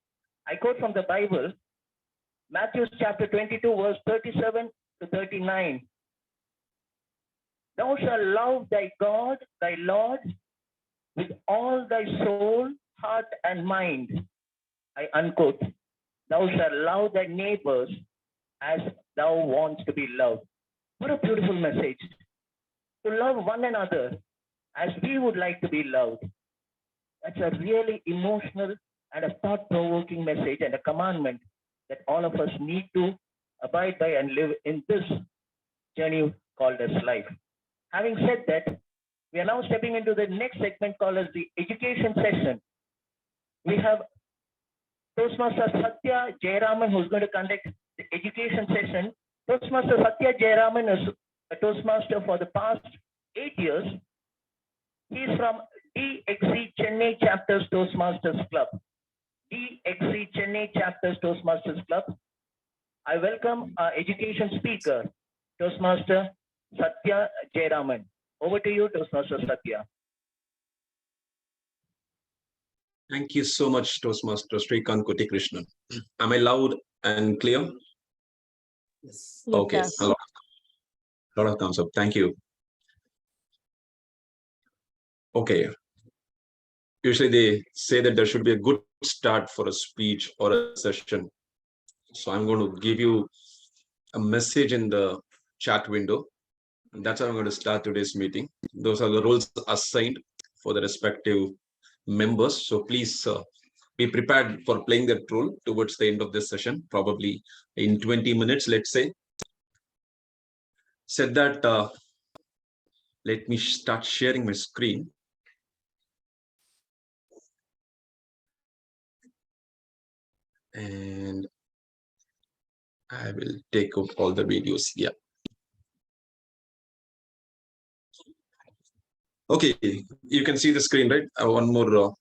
I quote from the Bible, Matthew chapter 22, verse 37 to 39. Thou shalt love thy God, thy Lord, with all thy soul, heart, and mind. I unquote. Thou shalt love thy neighbors as thou wants to be loved. What a beautiful message. To love one another as we would like to be loved. That's a really emotional and a thought-provoking message and a commandment that all of us need to abide by and live in this journey called as life. Having said that, we are now stepping into the next segment called as the education session. We have Toastmaster Satya Jayaraman, who's going to conduct the education session. Toastmaster Satya Jayaraman is a Toastmaster for the past 8 years. He is from DXC Chennai Chapters Toastmasters Club. DXC Chennai Chapters Toastmasters Club. I welcome our education speaker, Toastmaster Satya Jayaraman. Over to you, Toastmaster Satya. Thank you so much, Toastmaster Srikant Kotikrishnan. Am I loud and clear? Yes. Okay, sir. a lot of thumbs up. Thank you. Okay. Usually they say that there should be a good start for a speech or a session. So I'm going to give you a message in the chat window. And that's how I'm going to start today's meeting. Those are the roles assigned for the respective members. So please be prepared for playing that role towards the end of this session, probably in 20 minutes, let's say. Said that, let me start sharing my screen. And I will take up all the videos here. Okay, you can see the screen, right? One more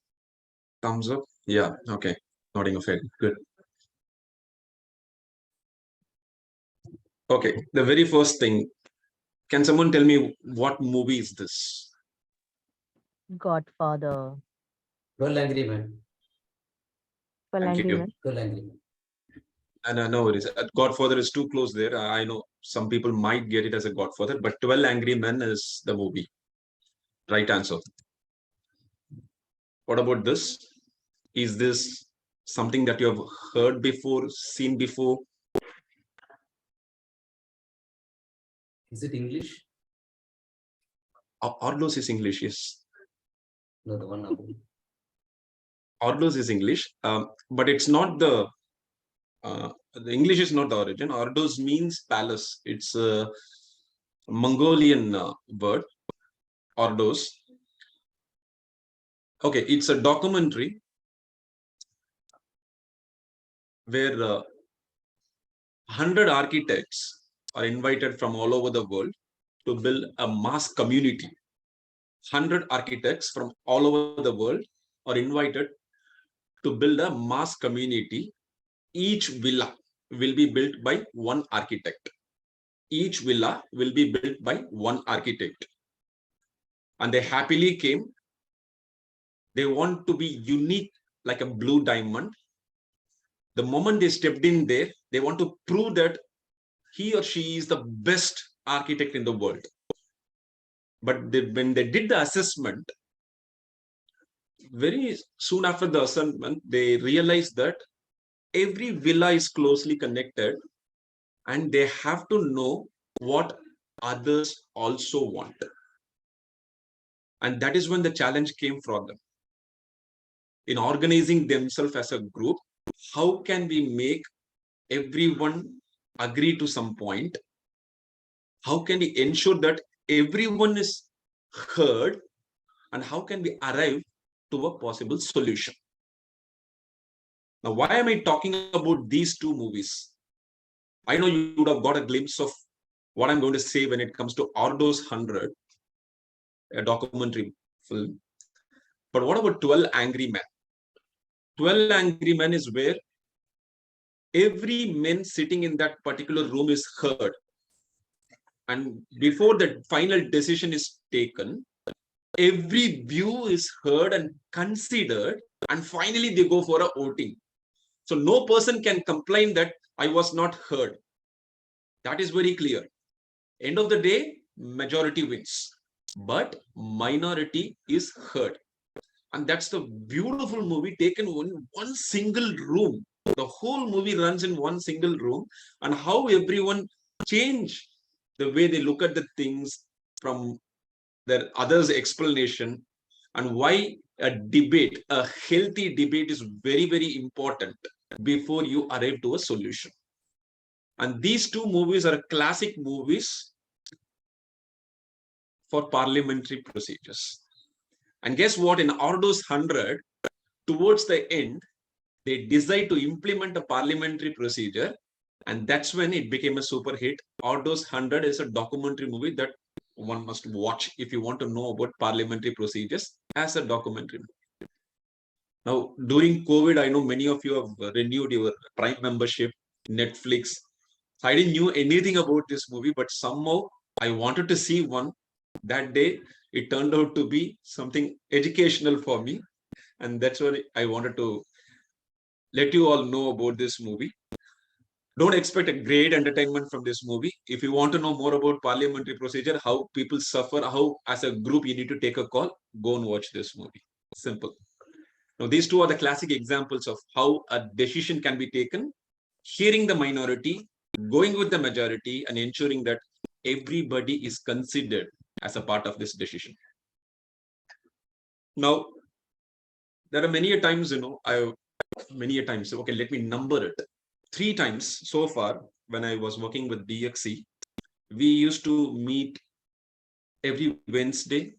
thumbs up. Yeah, okay. Nodding of head. Good. Okay, the very first thing, can someone tell me what movie is this? Godfather. 12 Angry Men. Thank you. 12 Angry Men. And no worries. Godfather is too close there. I know some people might get it as a Godfather, but 12 Angry Men is the movie. Right answer. What about this? Is this something that you have heard before, seen before? Is it English? Orlos is English, yes. No, the one above. Orlos is English, but it's not the English is not the origin. Ordos means palace. It's a Mongolian word, Ordos. Okay, it's a documentary where 100 architects are invited from all over the world to build a mass community. 100 architects from all over the world are invited to build a mass community. Each villa will be built by one architect. Each villa will be built by one architect. And they happily came. They want to be unique like a blue diamond. The moment they stepped in there, they want to prove that he or she is the best architect in the world. But when they did the assessment, very soon after the assessment, they realized that every villa is closely connected and they have to know what others also want. And that is when the challenge came for them. In organizing themselves as a group, how can we make everyone agree to some point? How can we ensure that everyone is heard? And how can we arrive to a possible solution? Now, why am I talking about these two movies? I know you would have got a glimpse of what I'm going to say when it comes to Ordo's 100, a documentary film. But what about 12 Angry Men? 12 Angry Men is where every man sitting in that particular room is heard. And before the final decision is taken, every view is heard and considered, and finally they go for a voting. So no person can complain that I was not heard. That is very clear. End of the day, majority wins, but minority is heard. And that's the beautiful movie taken in one single room. The whole movie runs in one single room, and how everyone change the way they look at the things from their others' explanation, and why a debate, a healthy debate is very, very important before you arrive to a solution. And these two movies are classic movies for parliamentary procedures. And guess what? In Ordo's 100, towards the end, they decide to implement a parliamentary procedure. And that's when it became a super hit. Ordo's 100 is a documentary movie that one must watch if you want to know about parliamentary procedures as a documentary movie. Now, during COVID, I know many of you have renewed your Prime membership, Netflix. I didn't know anything about this movie, but somehow I wanted to see one. That day, it turned out to be something educational for me. And that's why I wanted to let you all know about this movie. Don't expect a great entertainment from this movie. If you want to know more about parliamentary procedure, how people suffer, how as a group you need to take a call, go and watch this movie. Simple. Now, these two are the classic examples of how a decision can be taken, hearing the minority, going with the majority, and ensuring that everybody is considered as a part of this decision. Now, there are many times, okay, let me number it. 3 times so far when I was working with DXC, we used to meet every Wednesday,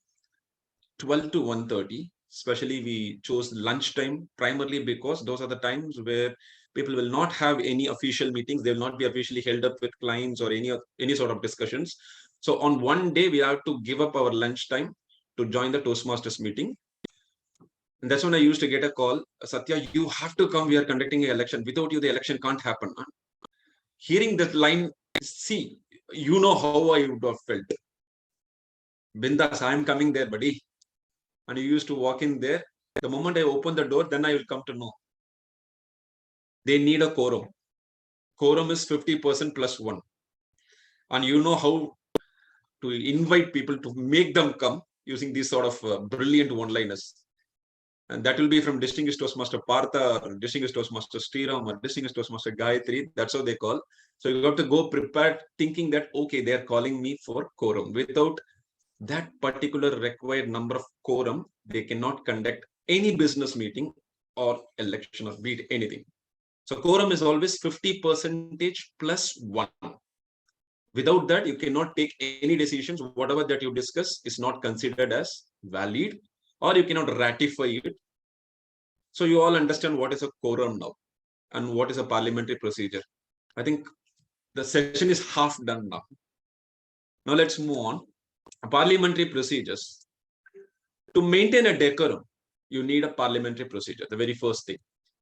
12 to 1:30. Especially we chose lunchtime primarily because those are the times where people will not have any official meetings. They will not be officially held up with clients or any sort of discussions. So on one day, we have to give up our lunchtime to join the Toastmasters meeting. And that's when I used to get a call, Satya, you have to come. We are conducting an election. Without you, the election can't happen. Hearing that line, see, you know how I would have felt. Bindas, I am coming there, buddy. And you used to walk in there. The moment I open the door, then I will come to know. They need a quorum. Quorum is 50% plus 1. And you know how to invite people to make them come using these sort of brilliant one-liners. And that will be from distinguished Toastmaster Partha, or distinguished Toastmaster Sriram, or distinguished Toastmaster Gayatri. That's how they call. So you have to go prepared thinking that, okay, they are calling me for quorum. Without that particular required number of quorum, they cannot conduct any business meeting or election or beat anything. So quorum is always 50% plus 1. Without that, you cannot take any decisions. Whatever that you discuss is not considered as valid, or you cannot ratify it. So you all understand what is a quorum now and what is a parliamentary procedure. I think the session is half done now. Now let's move on. Parliamentary procedures. To maintain a decorum, you need a parliamentary procedure, the very first thing.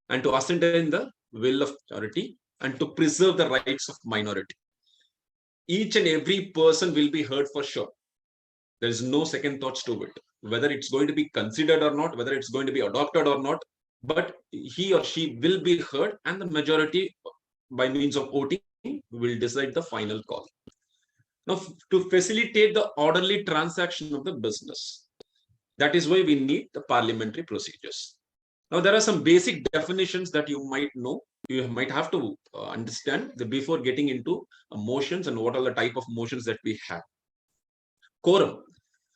And to ascertain the will of majority and to preserve the rights of minority. Each and every person will be heard for sure. There is no second thoughts to it, whether it's going to be considered or not, whether it's going to be adopted or not, but he or she will be heard, and the majority by means of voting will decide the final call. Now, to facilitate the orderly transaction of the business, that is why we need the parliamentary procedures. Now, there are some basic definitions that you might know. You might have to understand before getting into motions and what are the type of motions that we have. Quorum.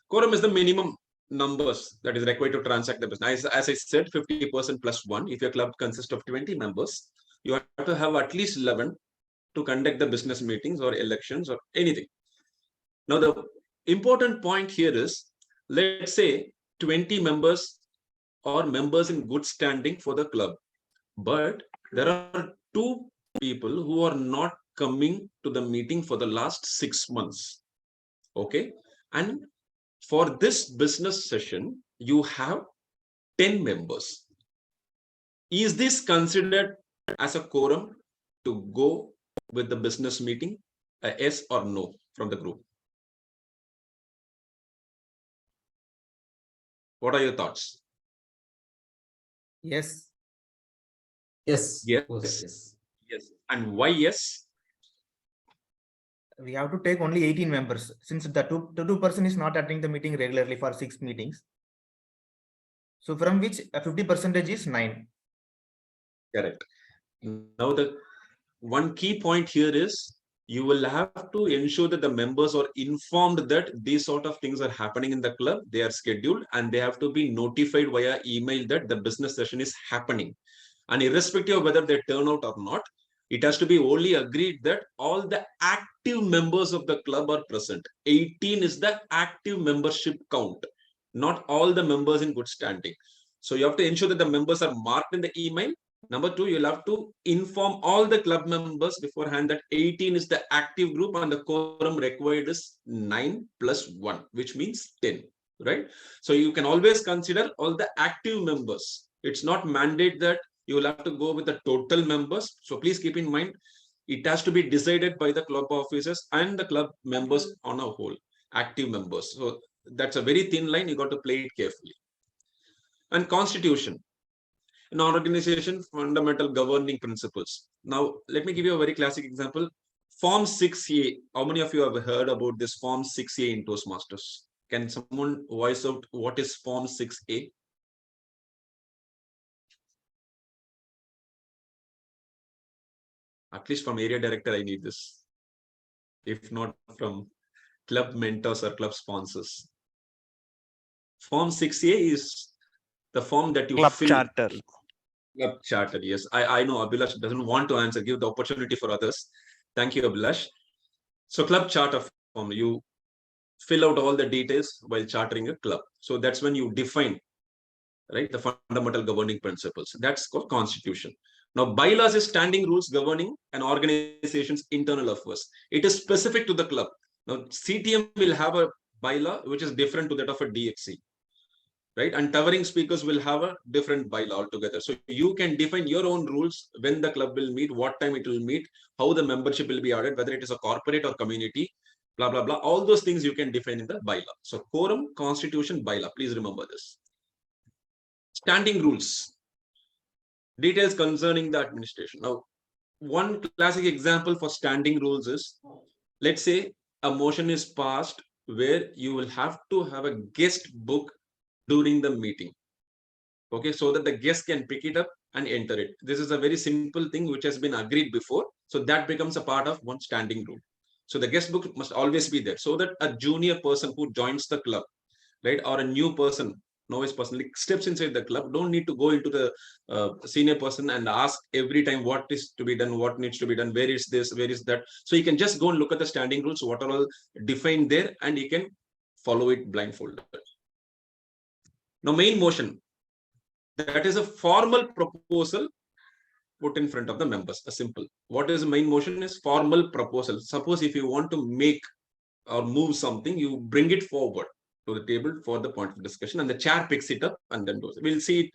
Quorum is the minimum numbers that is required to transact the business. As I said, 50% plus 1. If your club consists of 20 members, you have to have at least 11 to conduct the business meetings or elections or anything. Now, the important point here is, let's say 20 members or members in good standing for the club, but there are 2 people who are not coming to the meeting for the last 6 months. Okay. And for this business session, you have 10 members. Is this considered as a quorum to go with the business meeting? A yes or no from the group? What are your thoughts? Yes. Yes. Yes. Of course, yes. Yes. And why yes? We have to take only 18 members since the two person is not attending the meeting regularly for 6 meetings. So from which 50% is 9. Correct. Now, the one key point here is you will have to ensure that the members are informed that these sort of things are happening in the club. They are scheduled and they have to be notified via email that the business session is happening. And irrespective of whether they turn out or not, it has to be only agreed that all the active members of the club are present. 18 is the active membership count, not all the members in good standing. So you have to ensure that the members are marked in the email. Number 2, you'll have to inform all the club members beforehand that 18 is the active group and the quorum required is 9 plus 1, which means 10, right? So you can always consider all the active members. It's not mandate that you will have to go with the total members. So please keep in mind, it has to be decided by the club officers and the club members on a whole, active members. So that's a very thin line. You got to play it carefully. And constitution. An organization, fundamental governing principles. Now, let me give you a very classic example. Form 6A. How many of you have heard about this Form 6A in Toastmasters? Can someone voice out what is Form 6A? At least from area director, I need this. If not from club mentors or club sponsors. Form 6A is the form that you Club fill. charter. Club charter, yes. I know Abhilash doesn't want to answer, give the opportunity for others. Thank you, Abhilash. So club charter form, you fill out all the details while chartering a club. So that's when you define, right, the fundamental governing principles. That's called constitution. Now, bylaws is standing rules governing an organization's internal affairs. It is specific to the club. Now, CTM will have a bylaw which is different to that of a DXC, right? And towering speakers will have a different bylaw altogether. So you can define your own rules when the club will meet, what time it will meet, how the membership will be added, whether it is a corporate or community, blah, blah, blah. All those things you can define in the bylaw. So quorum, constitution, bylaw. Please remember this. Standing rules. Details concerning the administration. Now, one classic example for standing rules is, let's say a motion is passed where you will have to have a guest book during the meeting. Okay, so that the guest can pick it up and enter it. This is a very simple thing which has been agreed before. So that becomes a part of one standing rule. So the guest book must always be there so that a junior person who joins the club, right, or a new person, novice person, like steps inside the club, don't need to go into the senior person and ask every time what is to be done, what needs to be done, where is this, where is that. So you can just go and look at the standing rules, what are all defined there, and you can follow it blindfolded. Now, main motion, that is a formal proposal put in front of the members. A simple. What is the main motion is formal proposal. Suppose if you want to make or move something, you bring it forward to the table for the point of discussion, and the chair picks it up and then goes. We'll see it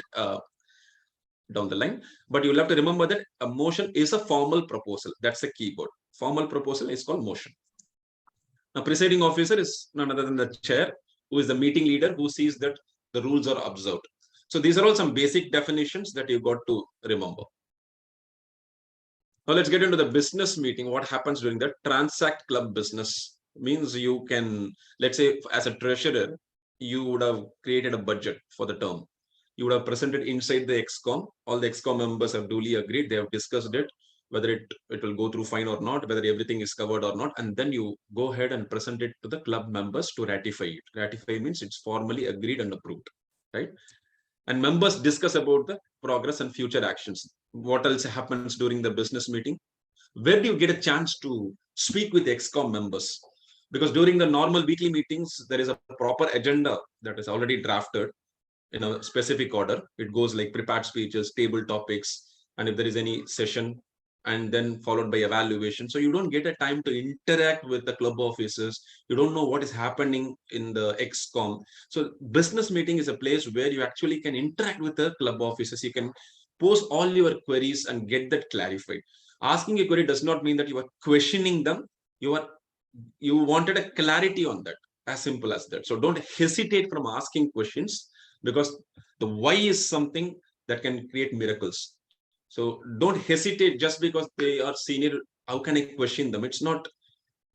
down the line, but you'll have to remember that a motion is a formal proposal. That's a keyword. Formal proposal is called motion. Now, presiding officer is none other than the chair, who is the meeting leader, who sees that the rules are observed. So these are all some basic definitions that you got to remember. Now let's get into the business meeting. What happens during the transact club business means you can, let's say as a treasurer, you would have created a budget for the term. You would have presented inside the ExCom. All the ExCom members have duly agreed. They have discussed it, whether it will go through fine or not, whether everything is covered or not. And then you go ahead and present it to the club members to ratify it. Ratify means it's formally agreed and approved, right? And members discuss about the progress and future actions. What else happens during the business meeting? Where do you get a chance to speak with ExCom members? Because during the normal weekly meetings, there is a proper agenda that is already drafted in a specific order. It goes like prepared speeches, table topics, and if there is any session, and then followed by evaluation. So you don't get a time to interact with the club officers. You don't know what is happening in the ExCom. So business meeting is a place where you actually can interact with the club officers. You can post all your queries and get that clarified. Asking a query does not mean that you are questioning them. You wanted a clarity on that, as simple as that. So don't hesitate from asking questions, because the why is something that can create miracles. So don't hesitate just because they are senior. How can I question them? It's not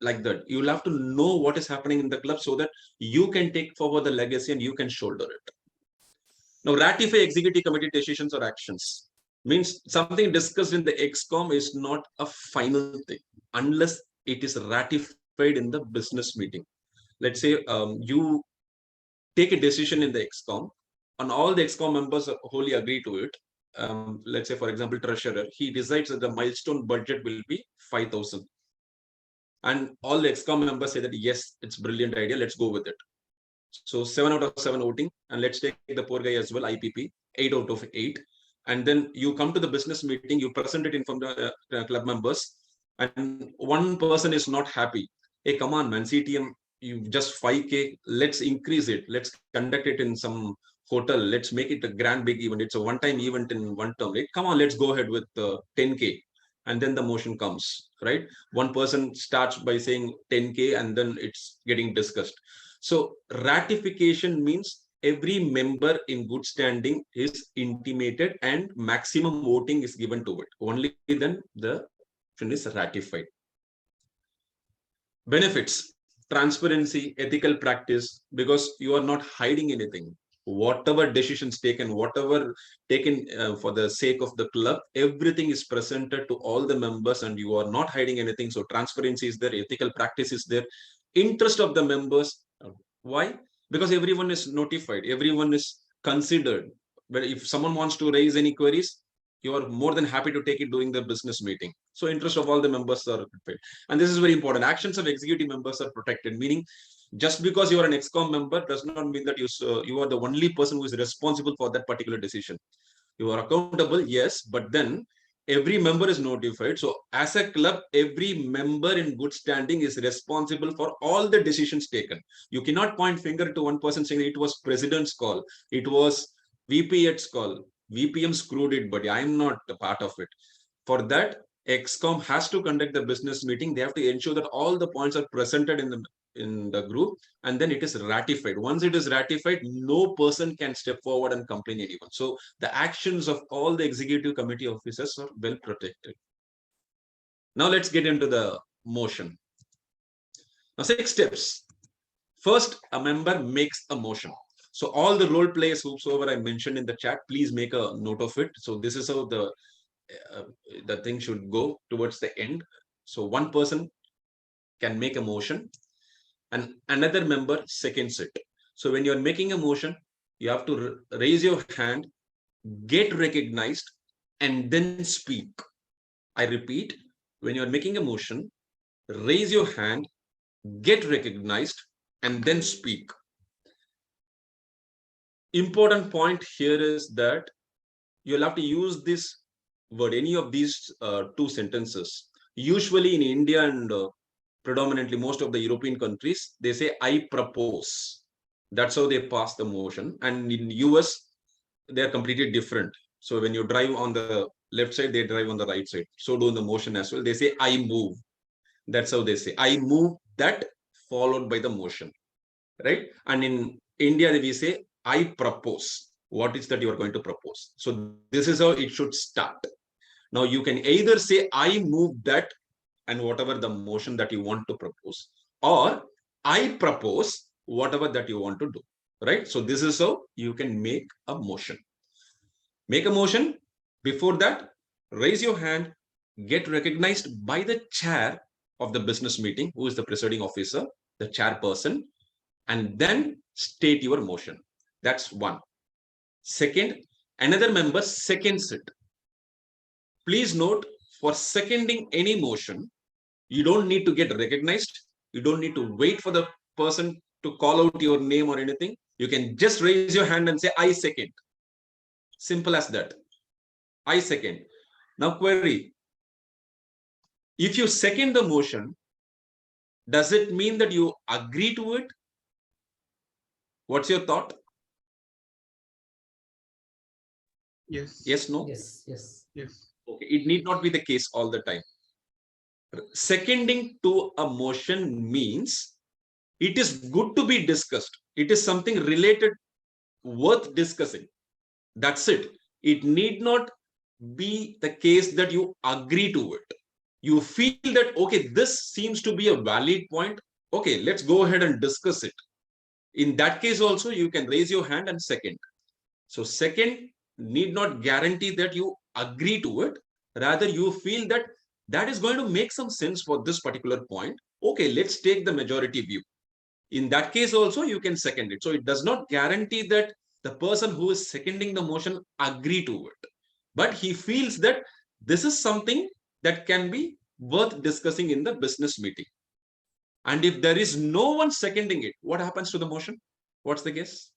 like that. You'll have to know what is happening in the club so that you can take forward the legacy and you can shoulder it. Now, ratify executive committee decisions or actions means something discussed in the ExCom is not a final thing unless it is ratified in the business meeting. Let's say you take a decision in the ExCom and all the ExCom members wholly agree to it. Let's say, for example, treasurer, he decides that the milestone budget will be 5,000. And all the ExCom members say that, yes, it's a brilliant idea. Let's go with it. So 7 out of 7 voting. And let's take the poor guy as well, IPP, 8 out of 8. And then you come to the business meeting, you present it in front of the club members. And one person is not happy. Hey, come on, man, CTM, you just 5K. Let's increase it. Let's conduct it in some hotel. Let's make it a grand big event. It's a one-time event in one term. Right? Come on, let's go ahead with 10K. And then the motion comes, right? One person starts by saying 10K and then it's getting discussed. So ratification means every member in good standing is intimated and maximum voting is given to it. Only then the action is ratified. Benefits, transparency, ethical practice, because you are not hiding anything. Whatever decisions taken, whatever taken for the sake of the club, everything is presented to all the members and you are not hiding anything. So transparency is there, ethical practice is there, interest of the members. Why? Because everyone is notified, everyone is considered. But if someone wants to raise any queries, you are more than happy to take it during the business meeting. So interest of all the members are paid. And this is very important. Actions of executive members are protected, meaning just because you are an ExCom member does not mean that you are the only person who is responsible for that particular decision. You are accountable, yes, but then every member is notified. So as a club, every member in good standing is responsible for all the decisions taken. You cannot point finger to one person saying it was president's call, it was VP's call, VPM screwed it, but I'm not a part of it. For that, ExCom has to conduct the business meeting. They have to ensure that all the points are presented in the group, and then it is ratified. Once it is ratified, no person can step forward and complain anyone. So the actions of all the executive committee officers are well protected. Now let's get into the motion. Now 6 steps. First, a member makes a motion. So all the role players, whosoever I mentioned in the chat, please make a note of it. So this is how the thing should go towards the end. So one person can make a motion and another member seconds it. So when you're making a motion, you have to raise your hand, get recognized, and then speak. I repeat, when you're making a motion, raise your hand, get recognized, and then speak. Important point here is that you'll have to use this word, any of these 2 sentences. Usually in India and predominantly most of the European countries, they say, I propose. That's how they pass the motion. And in US, they're completely different. So when you drive on the left side, they drive on the right side. So do the motion as well. They say, I move. That's how they say. I move that followed by the motion, right? And in India, we say, I propose. What is that you are going to propose? So this is how it should start. Now you can either say, I move that and whatever the motion that you want to propose, or I propose whatever that you want to do, right? So this is how you can make a motion. Make a motion. Before that, raise your hand, get recognized by the chair of the business meeting, who is the presiding officer, the chairperson, and then state your motion. That's one. Second, another member seconds it. Please note, for seconding any motion, you don't need to get recognized. You don't need to wait for the person to call out your name or anything. You can just raise your hand and say, I second. Simple as that. I second. Now query. If you second the motion, does it mean that you agree to it? What's your thought? Yes. Yes, no? Yes, yes. Yes. Okay, it need not be the case all the time. Seconding to a motion means it is good to be discussed. It is something related, worth discussing. That's it. It need not be the case that you agree to it. You feel that, okay, this seems to be a valid point. Okay, let's go ahead and discuss it. In that case also, you can raise your hand and second. So second need not guarantee that you agree to it. Rather, you feel that that is going to make some sense for this particular point. Okay, let's take the majority view. In that case also, you can second it. So it does not guarantee that the person who is seconding the motion agree to it. But he feels that this is something that can be worth discussing in the business meeting. And if there is no one seconding it, what happens to the motion? What's the guess?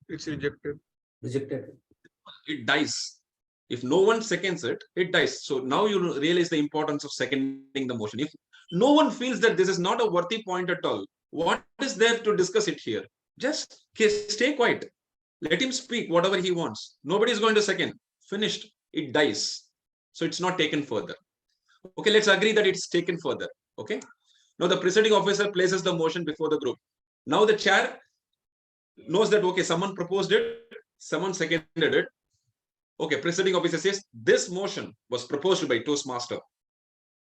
It's rejected. Rejected. It dies. If no one seconds it, it dies. So now you realize the importance of seconding the motion. If no one feels that this is not a worthy point at all, what is there to discuss it here? Just stay quiet. Let him speak whatever he wants. Nobody is going to second. Finished. It dies. So it's not taken further. Okay, let's agree that it's taken further. Okay. Now the presiding officer places the motion before the group. Now the chair knows that, okay, someone proposed it, someone seconded it. Okay, presiding officer says, this motion was proposed by Toastmaster.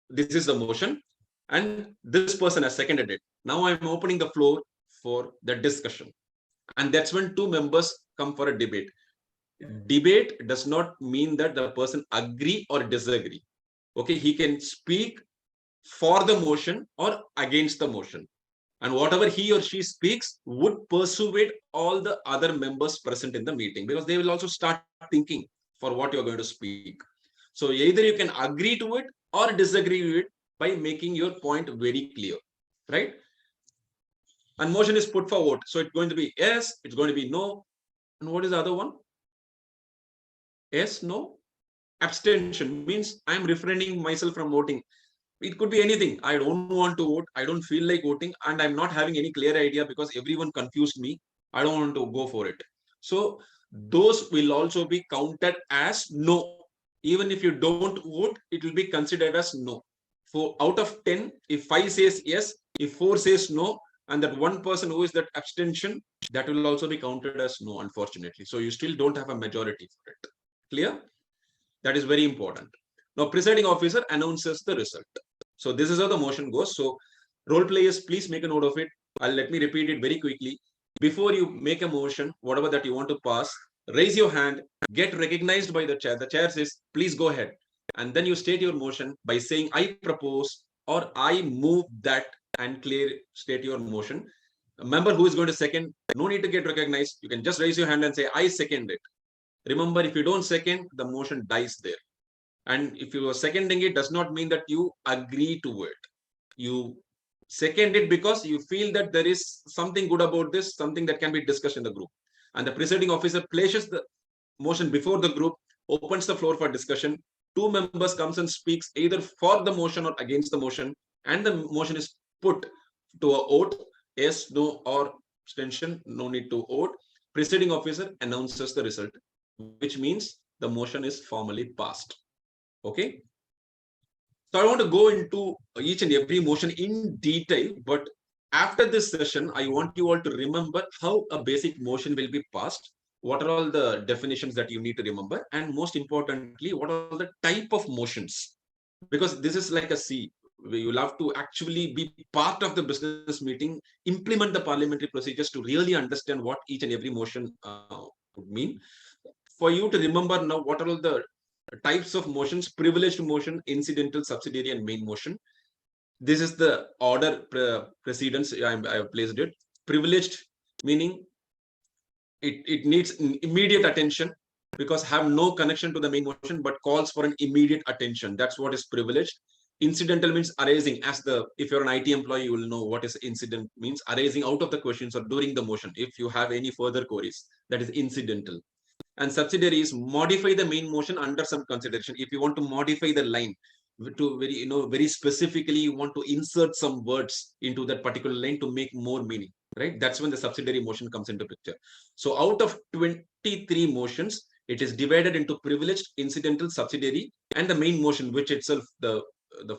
This is the motion, and this person has seconded it. Now I'm opening the floor for the discussion. And that's when two members come for a debate. Debate does not mean that the person agree or disagree. Okay, he can speak for the motion or against the motion. And whatever he or she speaks would persuade all the other members present in the meeting, because they will also start thinking for what you're going to speak. So either you can agree to it or disagree with it by making your point very clear, right? And motion is put for vote. So it's going to be yes, it's going to be no. And what is the other one? Yes, no. Abstention means I'm refraining myself from voting. It could be anything. I don't want to vote. I don't feel like voting, and I'm not having any clear idea because everyone confused me. I don't want to go for it. So those will also be counted as no. Even if you don't vote, it will be considered as no. For out of 10, if 5 says yes, if 4 says no, and that one person who is that abstention, that will also be counted as no, unfortunately. So you still don't have a majority for it. Clear? That is very important. Now, presiding officer announces the result. So this is how the motion goes. So role players, please make a note of it. Let me repeat it very quickly. Before you make a motion, whatever that you want to pass, raise your hand, get recognized by the chair. The chair says, please go ahead. And then you state your motion by saying, I propose or I move that, and state your motion. A member who is going to second, no need to get recognized. You can just raise your hand and say, I second it. Remember, if you don't second, the motion dies there. And if you are seconding it, does not mean that you agree to it. You second it because you feel that there is something good about this, something that can be discussed in the group. And the presiding officer places the motion before the group, opens the floor for discussion. Two members comes and speaks either for the motion or against the motion, and the motion is put to a vote, yes, no, or abstention. No need to vote. Presiding officer announces the result, which means the motion is formally passed. Okay. So I want to go into each and every motion in detail, but after this session, I want you all to remember how a basic motion will be passed. what are all the definitions that you need to remember, and most importantly, what are the type of motions, because this is like a C. You'll have to actually be part of the business meeting, implement the parliamentary procedures to really understand what each and every motion would mean. For you to remember now, what are all the types of motions: privileged motion, incidental, subsidiary, and main motion. This is the order precedence I have placed it. Privileged meaning it needs immediate attention because have no connection to the main motion but calls for an immediate attention. That's what is privileged. Incidental means arising. If you're an IT employee, you will know what is incident means: arising out of the questions or during the motion. If you have any further queries, that is incidental. And subsidiary is modify the main motion under some consideration. If you want to modify the line to very specifically, you want to insert some words into that particular line to make more meaning, right? That's when the subsidiary motion comes into picture. So out of 23 motions, it is divided into privileged, incidental, subsidiary, and the main motion, which itself the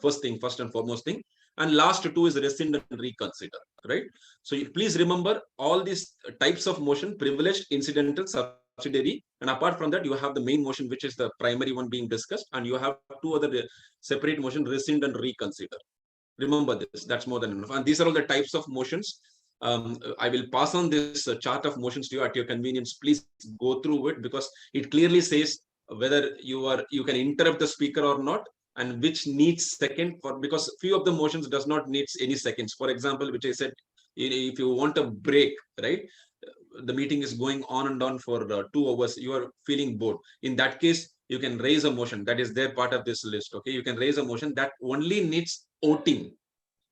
first and foremost thing. And last two is rescind and reconsider, right? So please remember all these types of motion: privileged, incidental, subsidiary, and apart from that, you have the main motion, which is the primary one being discussed, and you have two other separate motion: rescind and reconsider. Remember this, that's more than enough. And these are all the types of motions. I will pass on this chart of motions to you at your convenience. Please go through it because it clearly says whether you can interrupt the speaker or not, and which needs second, because few of the motions does not need any seconds. For example, which I said, if you want a break, right? The meeting is going on and on for 2 hours. You are feeling bored. In that case, you can raise a motion. That is their part of this list. Okay, you can raise a motion that only needs voting,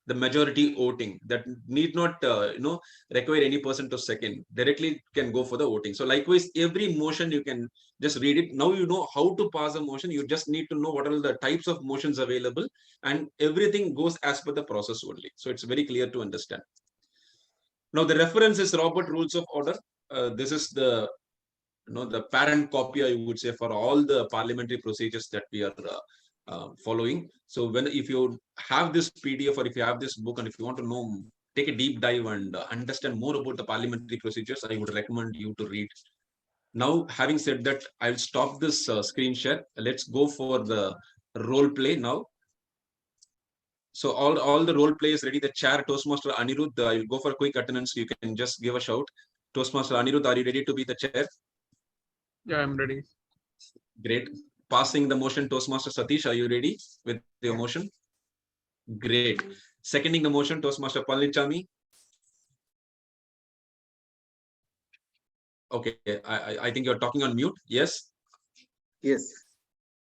the majority voting, that need not require any person to second. Directly can go for the voting. So likewise, every motion you can just read it. Now you know how to pass a motion. You just need to know what are the types of motions available, and everything goes as per the process only. So it's very clear to understand. Now the reference is Robert Rules of Order. This is the the parent copy, I would say, for all the parliamentary procedures that we are following. So if you have this PDF or if you have this book, and if you want to know, take a deep dive and understand more about the parliamentary procedures, I would recommend you to read. Now, having said that, I'll stop this screen share. Let's go for the role play now. So all the role play is ready. The chair, Toastmaster Anirudh, I will go for a quick attendance. You can just give a shout. Toastmaster Anirudh, are you ready to be the chair? Yeah, I'm ready. Great. Passing the motion, Toastmaster Satish, are you ready with your motion? Great. Seconding the motion, Toastmaster Palnichami. Okay, I think you're talking on mute. Yes? Yes.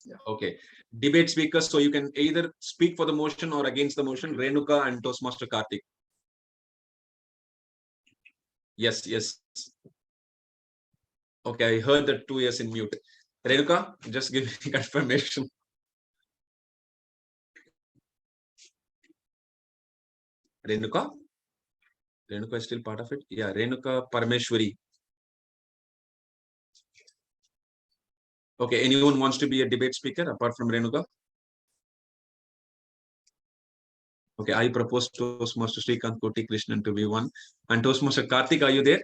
Yeah. Okay. Debate speakers, so you can either speak for the motion or against the motion. Renuka and Toastmaster Karthik. Yes, yes. Okay, I heard that 2 years in mute. Renuka, just give me confirmation. Renuka? Renuka is still part of it? Yeah, Renuka Parameshwari. Okay, anyone wants to be a debate speaker apart from Renuka? Okay, I propose Toastmaster Srikant Koti Krishnan to be one. And Toastmaster Karthik, are you there?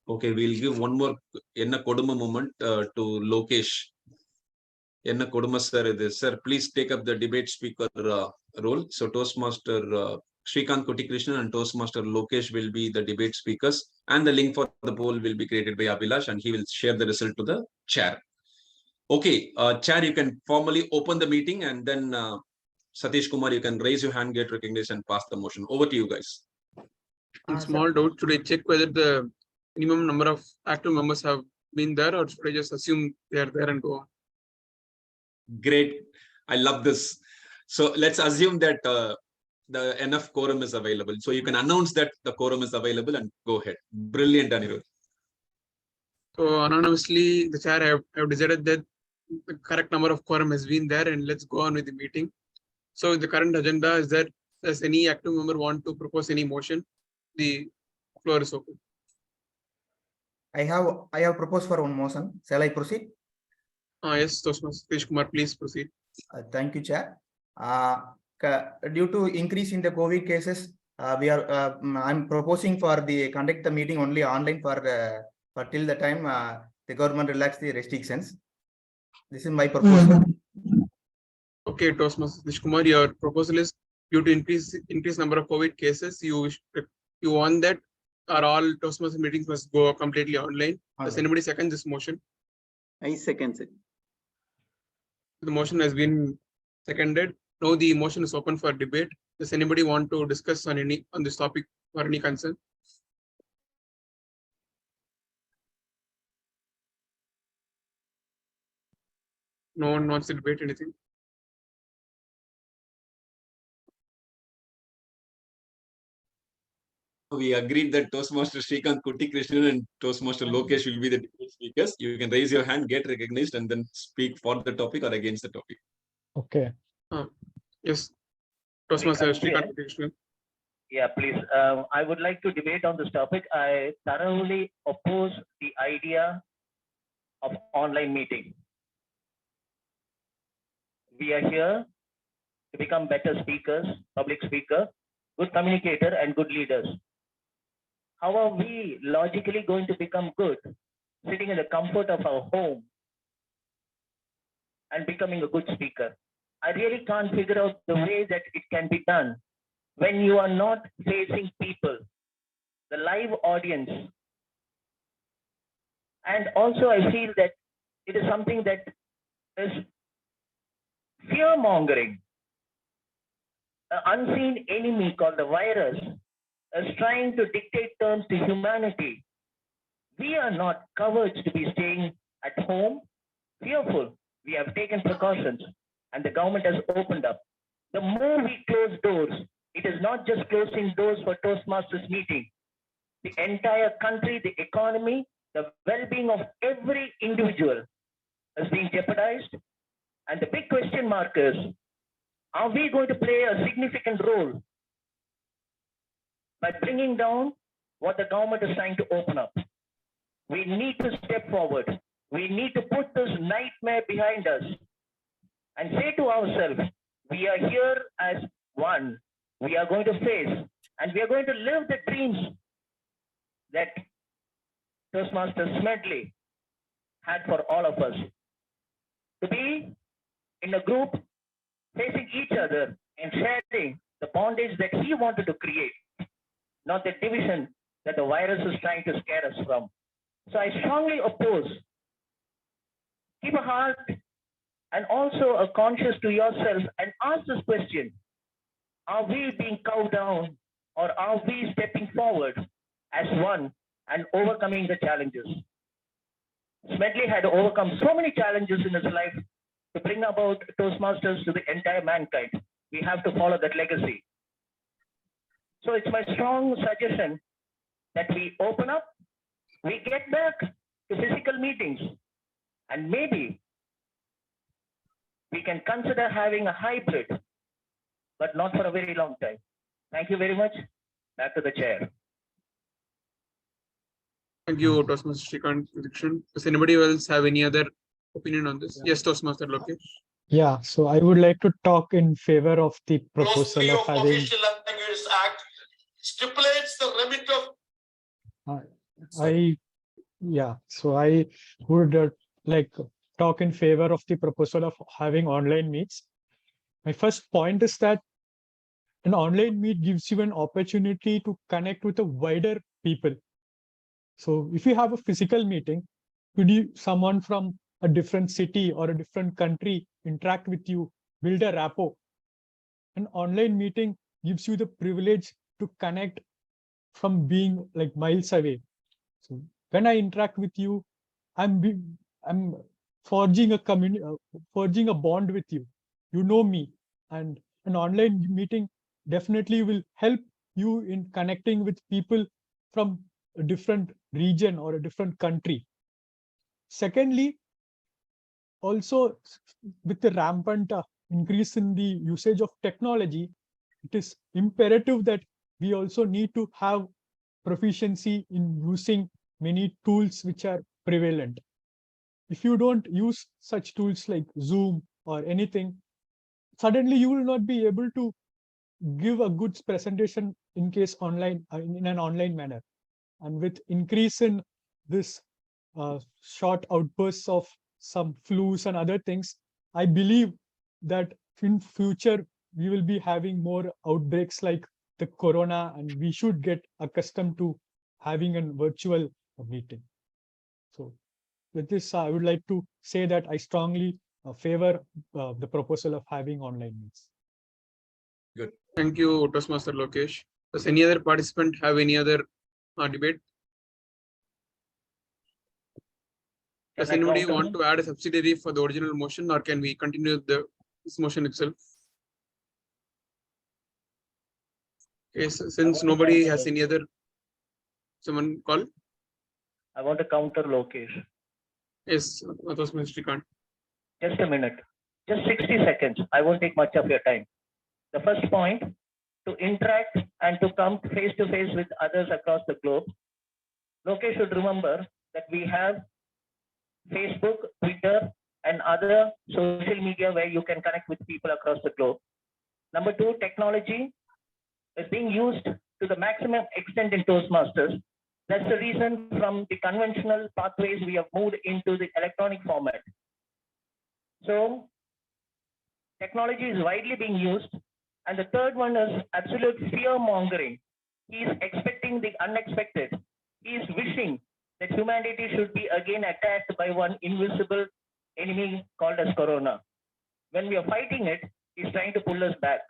Okay, we'll give one more Enna Koduma moment to Lokesh. Enna Koduma sir, sir, please take up the debate speaker role. So Toastmaster Srikant Koti Krishnan and Toastmaster Lokesh will be the debate speakers, and the link for the poll will be created by Abhilash, and he will share the result to the chair. Okay, chair, you can formally open the meeting, and then Satish Kumar, you can raise your hand, get recognized, and pass the motion. Over to you guys. One small doubt, should I check whether the minimum number of active members have been there, or should I just assume they are there and go on? Great. I love this. So let's assume that the enough quorum is available. So you can announce that the quorum is available and go ahead. Brilliant, Anirudh. So anonymously, the chair have decided that the correct number of quorum has been there, and let's go on with the meeting. So the current agenda is that does any active member want to propose any motion? The floor is open. I have proposed for one motion. Shall I proceed? Yes, Satish Kumar, please proceed. Thank you, Chair. Due to increase in the COVID cases, I'm proposing for the conduct the meeting only online for till the time the government relax the restrictions. This is my proposal. Okay, Toastmasters Kumar, your proposal is due to increase number of COVID cases. You want that or all Toastmasters meetings must go completely online. Does anybody second this motion? I second it. The motion has been seconded. Now the motion is open for debate. Does anybody want to discuss on this topic or any concern? No one wants to debate anything. We agreed that Toastmaster Srikanth Kuttikrishnan and Toastmaster Lokesh will be the debate speakers. You can raise your hand, get recognized, and then speak for the topic or against the topic. Okay. Yes, Toastmaster Srikanth Kuttikrishnan. Yeah, please. I would like to debate on this topic. I thoroughly oppose the idea of online meeting. We are here to become better speakers, public speaker, good communicator, and good leaders. How are we logically going to become good sitting in the comfort of our home and becoming a good speaker? I really can't figure out the way that it can be done when you are not facing people, the live audience. And also I feel that it is something that is fear-mongering. An unseen enemy called the virus is trying to dictate terms to humanity. We are not covered to be staying at home, fearful. We have taken precautions and the government has opened up. The more we close doors, it is not just closing doors for Toastmasters meeting. The entire country, the economy, the well-being of every individual is being jeopardized. And the big question mark is, are we going to play a significant role by bringing down what the government is trying to open up? We need to step forward. We need to put this nightmare behind us and say to ourselves, we are here as one. We are going to face and we are going to live the dreams that Toastmaster Smedley had for all of us. To be in a group facing each other and sharing the bondage that he wanted to create, not the division that the virus is trying to scare us from. So I strongly oppose. Keep a heart and also a conscience to yourself and ask this question. Are we being cowed down or are we stepping forward as one and overcoming the challenges? Smedley had to overcome so many challenges in his life to bring about Toastmasters to the entire mankind. We have to follow that legacy. So it's my strong suggestion that we open up, we get back to physical meetings, and maybe we can consider having a hybrid, but not for a very long time. Thank you very much. Back to the chair. Thank you, Toastmaster Srikanth Kuttikrishnan. Does anybody else have any other opinion on this? Yes, Toastmaster Lokesh. Yeah, so I would like to talk in favor of the proposal of having. Official Languages Act stipulates the remit of. So I would like talk in favor of the proposal of having online meets. My first point is that an online meet gives you an opportunity to connect with a wider people. So if you have a physical meeting, could you someone from a different city or a different country interact with you, build a rapport? An online meeting gives you the privilege to connect from being like miles away. So when I interact with you, I'm forging a community, forging a bond with you. You know me, and an online meeting definitely will help you in connecting with people from a different region or a different country. Secondly, also with the rampant increase in the usage of technology, it is imperative that we also need to have proficiency in using many tools which are prevalent. If you don't use such tools like Zoom or anything, suddenly you will not be able to give a good presentation in case online, in an online manner. And with increase in this short outbursts of some flus and other things, I believe that in future we will be having more outbreaks like the corona, and we should get accustomed to having a virtual meeting. So with this, I would like to say that I strongly favor the proposal of having online meets. Good. Thank you, Toastmaster Lokesh. Does any other participant have any other debate? Does anybody want to add a subsidiary for the original motion, or can we continue this motion itself? Okay, so since nobody has any other, someone call? I want to counter Lokesh. Yes, Toastmaster Srikanth. Just a minute. Just 60 seconds. I won't take much of your time. The first point, to interact and to come face to face with others across the globe. Lokesh should remember that we have Facebook, Twitter, and other social media where you can connect with people across the globe. Number two, technology is being used to the maximum extent in Toastmasters. That's the reason from the conventional pathways we have moved into the electronic format. So technology is widely being used. And the third one is absolute fear mongering. He is expecting the unexpected. He is wishing that humanity should be again attacked by one invisible enemy called as Corona. When we are fighting it, he's trying to pull us back.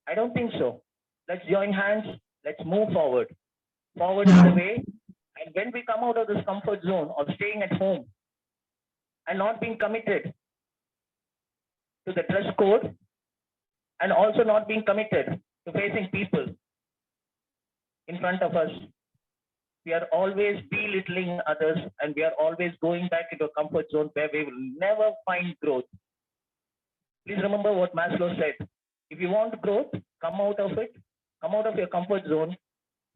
I don't think so. Let's join hands. Let's move forward. Forward is the way. And when we come out of this comfort zone of staying at home and not being committed to the dress code, and also not being committed to facing people in front of us, we are always belittling others, and we are always going back into a comfort zone where we will never find growth. Please remember what Maslow said. If you want growth, come out of it, come out of your comfort zone,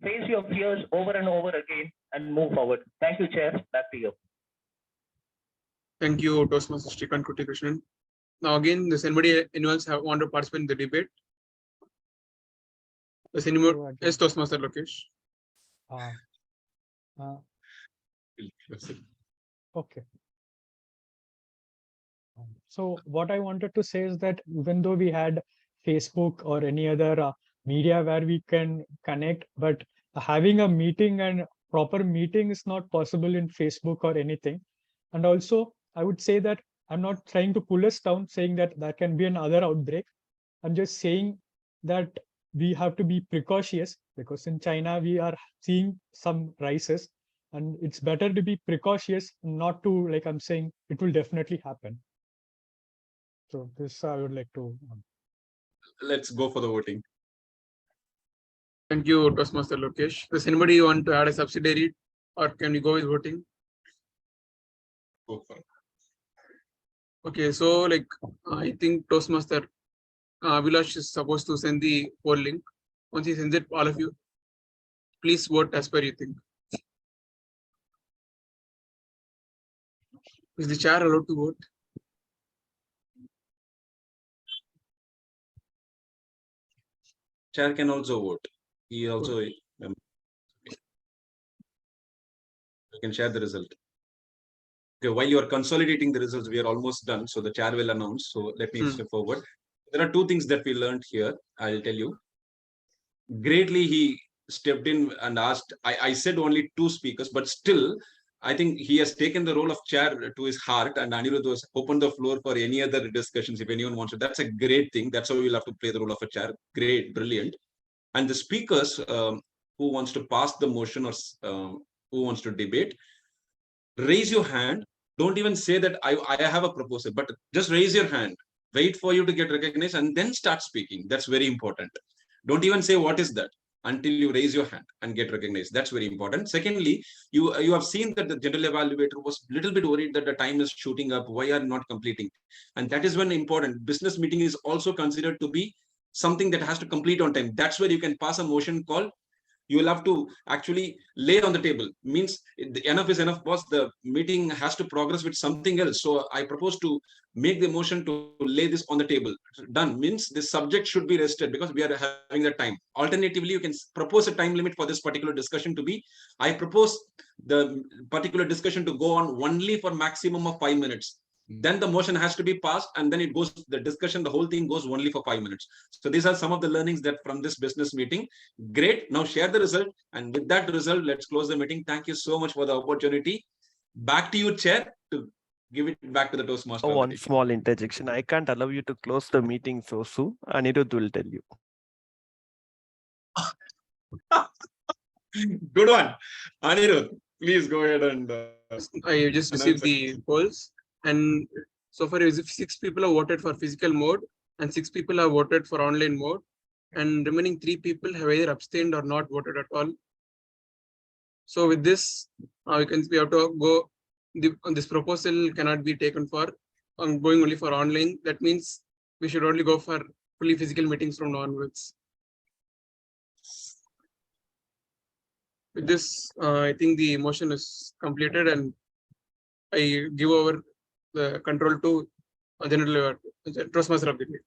face your fears over and over again, and move forward. Thank you, Chair. Back to you. Thank you, Toastmaster Srikanth Kuttikrishnan. Now again, does anyone else want to participate in the debate? Does anyone? Yes, Toastmaster Lokesh. Okay. So what I wanted to say is that even though we had Facebook or any other media where we can connect, but having a meeting and proper meeting is not possible in Facebook or anything. And also, I would say that I'm not trying to pull us down, saying that there can be another outbreak. I'm just saying that we have to be precautious, because in China, we are seeing some rises, and it's better to be precautious, not to, like I'm saying, it will definitely happen. So this I would like to. Let's go for the voting. Thank you, Toastmaster Lokesh. Does anybody want to add a subsidiary, or can we go with voting? Go for it. Okay, so like I think Toastmaster Vilash is supposed to send the poll link. Once he sends it, all of you, please vote as per you think. Is the chair allowed to vote? Chair can also vote. He also you can share the result. Okay, while you are consolidating the results, we are almost done. So the chair will announce. So let me step forward. There are two things that we learned here. I'll tell you. Greatly, he stepped in and asked. I said only 2 speakers, but still, I think he has taken the role of chair to his heart, and Anirudh was opened the floor for any other discussions if anyone wants to. That's a great thing. That's how we'll have to play the role of a chair. Great, brilliant. And the speakers who wants to pass the motion or who wants to debate, raise your hand. Don't even say that I have a proposal, but just raise your hand. Wait for you to get recognized and then start speaking. That's very important. Don't even say what is that until you raise your hand and get recognized. That's very important. Secondly, you have seen that the general evaluator was a little bit worried that the time is shooting up. Why are you not completing? And that is when important. Business meeting is also considered to be something that has to complete on time. That's where you can pass a motion called You will have to actually lay on the table. Means enough is enough, boss. The meeting has to progress with something else. So I propose to make the motion to lay this on the table. Done. Means this subject should be rested because we are having the time. Alternatively, you can propose a time limit for this particular discussion to be. I propose the particular discussion to go on only for maximum of 5 minutes. Then the motion has to be passed, and then it goes, the discussion, the whole thing goes only for 5 minutes. So these are some of the learnings that from this business meeting. Great. Now share the result. And with that result, let's close the meeting. Thank you so much for the opportunity. Back to you, Chair, to give it back to the Toastmaster. One small interjection. I can't allow you to close the meeting so soon. Anirudh will tell you. Good one. Anirudh, please go ahead and... I just received the polls, and so far 6 people have voted for physical mode and 6 people have voted for online mode, and remaining 3 people have either abstained or not voted at all. So with this, we have to go. This proposal cannot be taken for going only for online. That means we should only go for fully physical meetings from now onwards. With this, I think the motion is completed, and I give over the control to General Toastmaster of the day.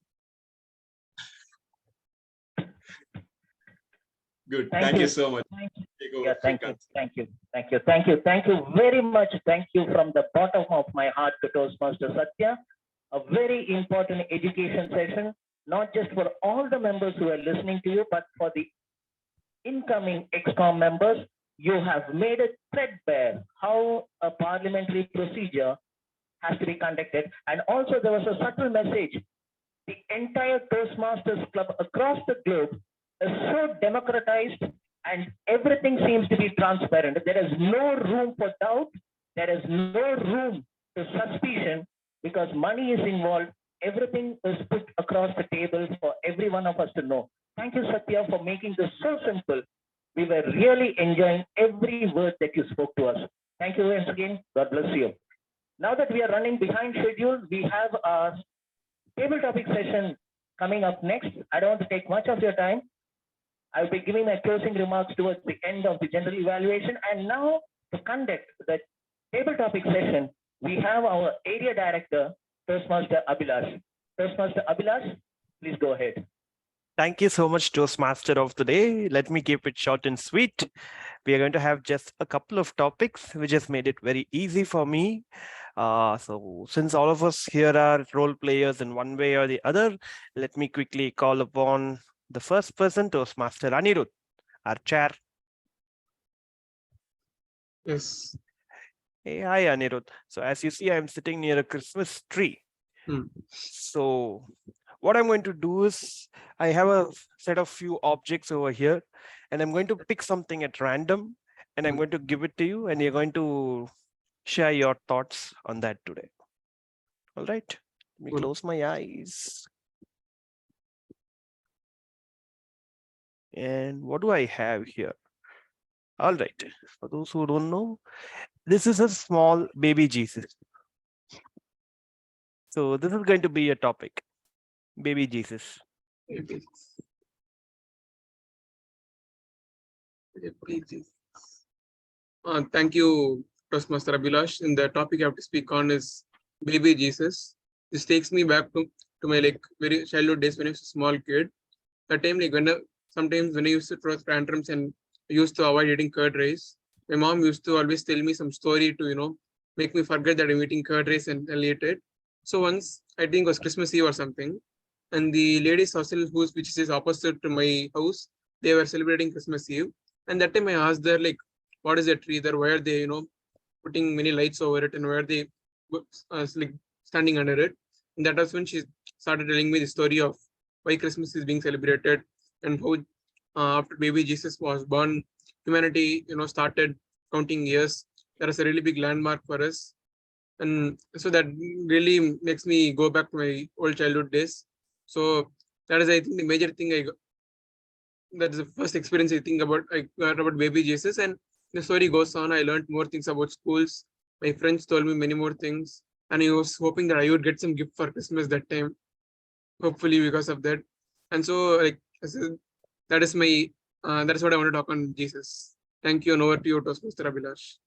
Good. Thank you so much. Yeah, thank you very much. Thank you from the bottom of my heart to Toastmaster Satya. A very important education session, not just for all the members who are listening to you, but for the incoming ExCom members. You have made it threadbare how a parliamentary procedure has to be conducted. And also there was a subtle message. The entire Toastmasters Club across the globe is so democratized, and everything seems to be transparent. There is no room for doubt. There is no room to suspicion because money is involved. Everything is put across the table for every one of us to know. Thank you, Satya, for making this so simple. We were really enjoying every word that you spoke to us. Thank you once again. God bless you. Now that we are running behind schedule, we have our table topic session coming up next. I don't want to take much of your time. I'll be giving my closing remarks towards the end of the general evaluation. And now to conduct the table topic session, we have our area director, Toastmaster Abhilash. Toastmaster Abhilash, please go ahead. Thank you so much, Toastmaster of the day. Let me keep it short and sweet. We are going to have just a couple of topics, which has made it very easy for me. So since all of us here are role players in one way or the other, let me quickly call upon the first person, Toastmaster Anirudh, our chair. Yes. Hey, hi, Anirudh. So as you see, I'm sitting near a Christmas tree. So what I'm going to do is I have a set of few objects over here, and I'm going to pick something at random, and I'm going to give it to you, and you're going to share your thoughts on that today. All right. Let me close my eyes. And what do I have here? All right. For those who don't know, this is a small baby Jesus. So this is going to be a topic. Baby Jesus. Thank you, Toastmaster Abhilash. And the topic I have to speak on is baby Jesus. This takes me back to my very childhood days when I was a small kid. That time, sometimes when I used to throw tantrums and used to avoid eating curd rice, my mom used to always tell me some story to make me forget that I'm eating curd rice and I'll eat it. So once, I think it was Christmas Eve or something, and the ladies' hostel, which is opposite to my house, they were celebrating Christmas Eve. And that time I asked her, what is the tree there? Why are they, putting many lights over it, and why are they standing under it? And that was when she started telling me the story of why Christmas is being celebrated, and how after baby Jesus was born, humanity, started counting years. That is a really big landmark for us. And so that really makes me go back to my old childhood days. So that is, I think, the major thing that is the first experience I got about baby Jesus. And the story goes on. I learned more things about schools. My friends told me many more things. And I was hoping that I would get some gift for Christmas that time, hopefully because of that. And so that is my That's what I want to talk on Jesus. Thank you, and over to you, Toastmaster Abhilash.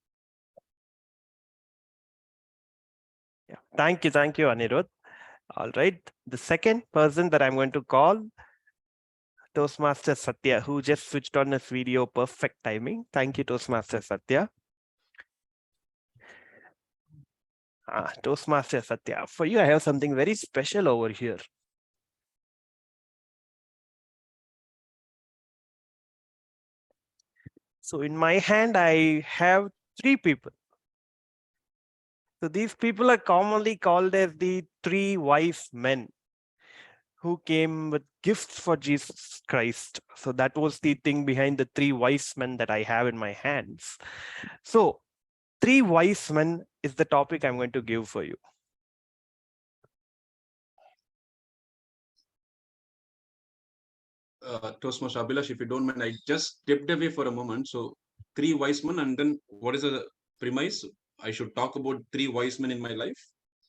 Yeah, thank you, Anirudh. All right, the second person that I'm going to call, Toastmaster Satya, who just switched on his video. Perfect timing. Thank you, Toastmaster Satya. Toastmaster Satya, for you, I have something very special over here. So in my hand, I have 3 people. So these people are commonly called as the 3 wise men who came with gifts for Jesus Christ. So that was the thing behind the 3 wise men that I have in my hands. So 3 wise men is the topic I'm going to give for you. Toastmaster Abhilash, if you don't mind, I just stepped away for a moment. So 3 wise men, and then what is the premise? I should talk about 3 wise men in my life.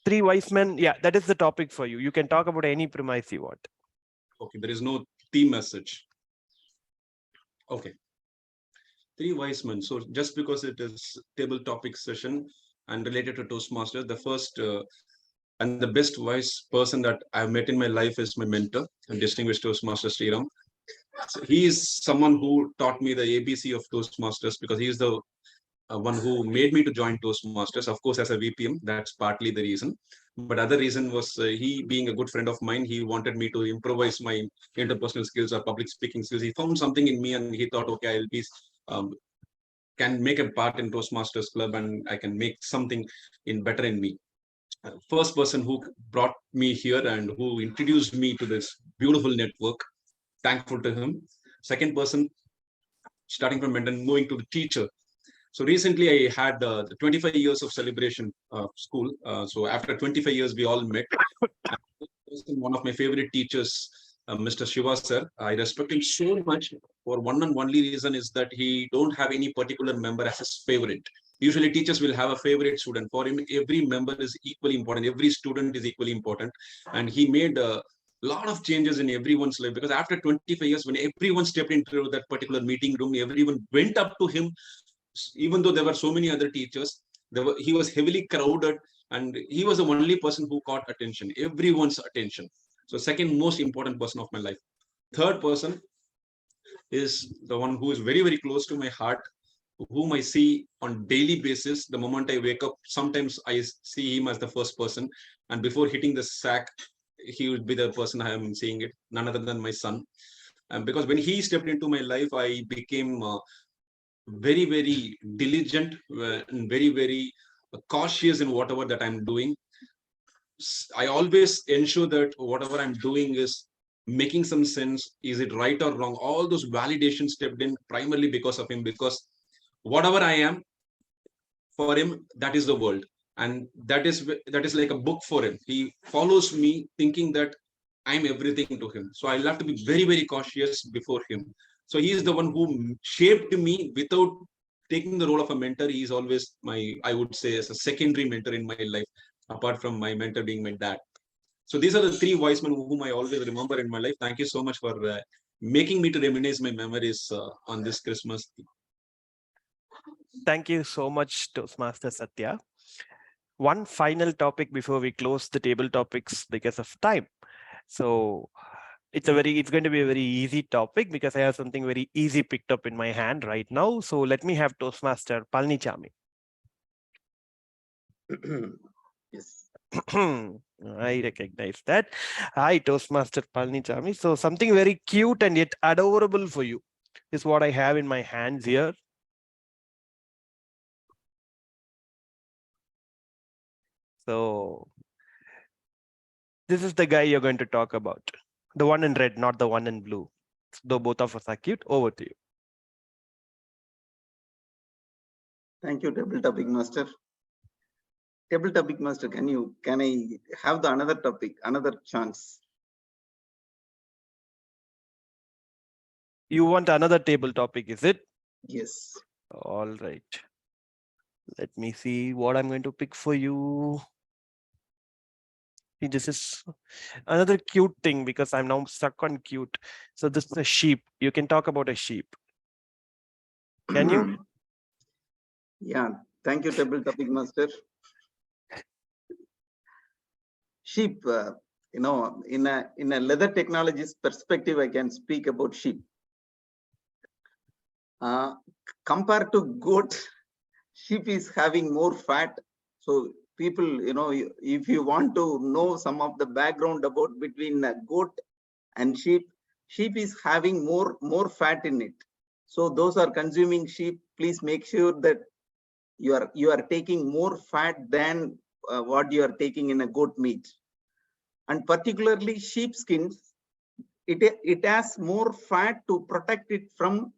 3 wise men, yeah, that is the topic for you. You can talk about any premise you want. Okay, there is no theme message. Okay. 3 wise men. So just because it is table topic session and related to Toastmasters, the first and the best wise person that I've met in my life is my mentor, distinguished Toastmaster Sriram. So he is someone who taught me the ABC of Toastmasters, because he is the one who made me to join Toastmasters. Of course, as a VPM, that's partly the reason. But other reason was he, being a good friend of mine, he wanted me to improvise my interpersonal skills or public speaking skills. He found something in me and he thought, okay, I'll be can make a part in Toastmasters Club and I can make something in better in me. First person who brought me here and who introduced me to this beautiful network, thankful to him. Second person, starting from mentor, moving to the teacher. So recently I had the 25 years of celebration school. So after 25 years, we all met. One of my favorite teachers, Mr. Shiva sir, I respect him so much for one and only reason is that he don't have any particular member as his favorite. Usually teachers will have a favorite student. For him, every member is equally important. Every student is equally important. And he made a lot of changes in everyone's life, because after 25 years, when everyone stepped into that particular meeting room, everyone went up to him. Even though there were so many other teachers, he was heavily crowded and he was the only person who caught attention, everyone's attention. So second most important person of my life. Third person is the one who is very, very close to my heart, whom I see on daily basis. The moment I wake up, sometimes I see him as the first person, and before hitting the sack, he would be the person I am seeing it, none other than my son. And because when he stepped into my life, I became very, very diligent and very, very cautious in whatever that I'm doing. I always ensure that whatever I'm doing is making some sense. Is it right or wrong? All those validations stepped in primarily because of him, because whatever I am for him, that is the world. And that is like a book for him. He follows me thinking that I'm everything to him. So I'll have to be very, very cautious before him. So he is the one who shaped me without taking the role of a mentor. He is always my, I would say, as a secondary mentor in my life, apart from my mentor being my dad. So these are the 3 wise men whom I always remember in my life. Thank you so much for making me to reminisce my memories on this Christmas. Thank you so much, Toastmaster Satya. One final topic before we close the table topics because of time. So it's going to be a very easy topic because I have something very easy picked up in my hand right now. So let me have Toastmaster Palnichami. Yes. I recognize that. Hi, Toastmaster Palnichami. So something very cute and yet adorable for you is what I have in my hands here. So this is the guy you're going to talk about. The one in red, not the one in blue. Though both of us are cute, over to you. Thank you, Table Topic Master. Table Topic Master, can I have the another topic, another chance? You want another table topic, is it? Yes. All right. Let me see what I'm going to pick for you. This is another cute thing because I'm now stuck on cute. So this is a sheep. You can talk about a sheep. Can you? Yeah, thank you, Table Topic Master. Sheep, in a leather technologies perspective, I can speak about sheep. Compared to goat, sheep is having more fat. So people, if you want to know some of the background about between a goat and sheep is having more fat in it. So those are consuming sheep, please make sure that you are taking more fat than what you are taking in a goat meat. And particularly sheep skins, it has more fat to protect it from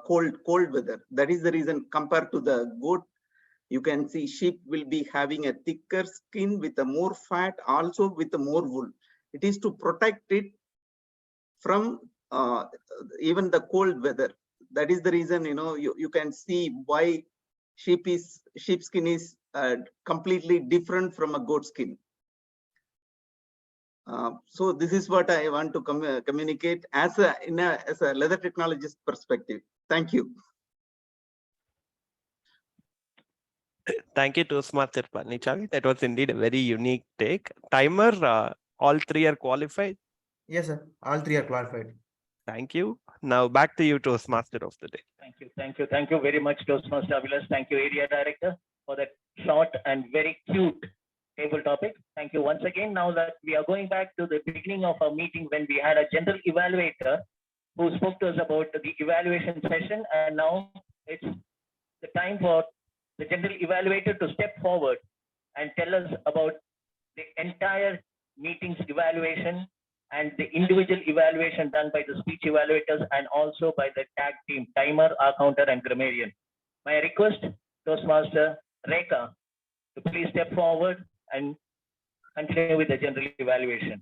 cold weather. That is the reason compared to the goat, you can see sheep will be having a thicker skin with a more fat, also with a more wool. It is to protect it from even the cold weather. That is the reason, you can see why sheep skin is completely different from a goat skin. So this is what I want to communicate as a leather technologist perspective. Thank you. Thank you, Toastmaster Panichavi. That was indeed a very unique take. Timer, all three are qualified. Yes, sir. All three are qualified. Thank you. Now back to you, Toastmaster of the day. Thank you very much, Toastmaster Abhilash. Thank you, Area Director, for that short and very cute table topic. Thank you once again. Now that we are going back to the beginning of our meeting when we had a general evaluator who spoke to us about the evaluation session, and now it's the time for the general evaluator to step forward and tell us about the entire meeting's evaluation and the individual evaluation done by the speech evaluators and also by the tag team, timer, counter, and grammarian. My request, Toastmaster Rekha, to please step forward and continue with the general evaluation.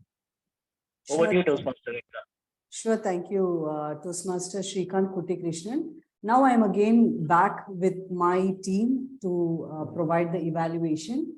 Over to you, Toastmaster Rekha. Sure, thank you, Toastmaster Shrikant Kuttikrishnan. Now I'm again back with my team to provide the evaluation.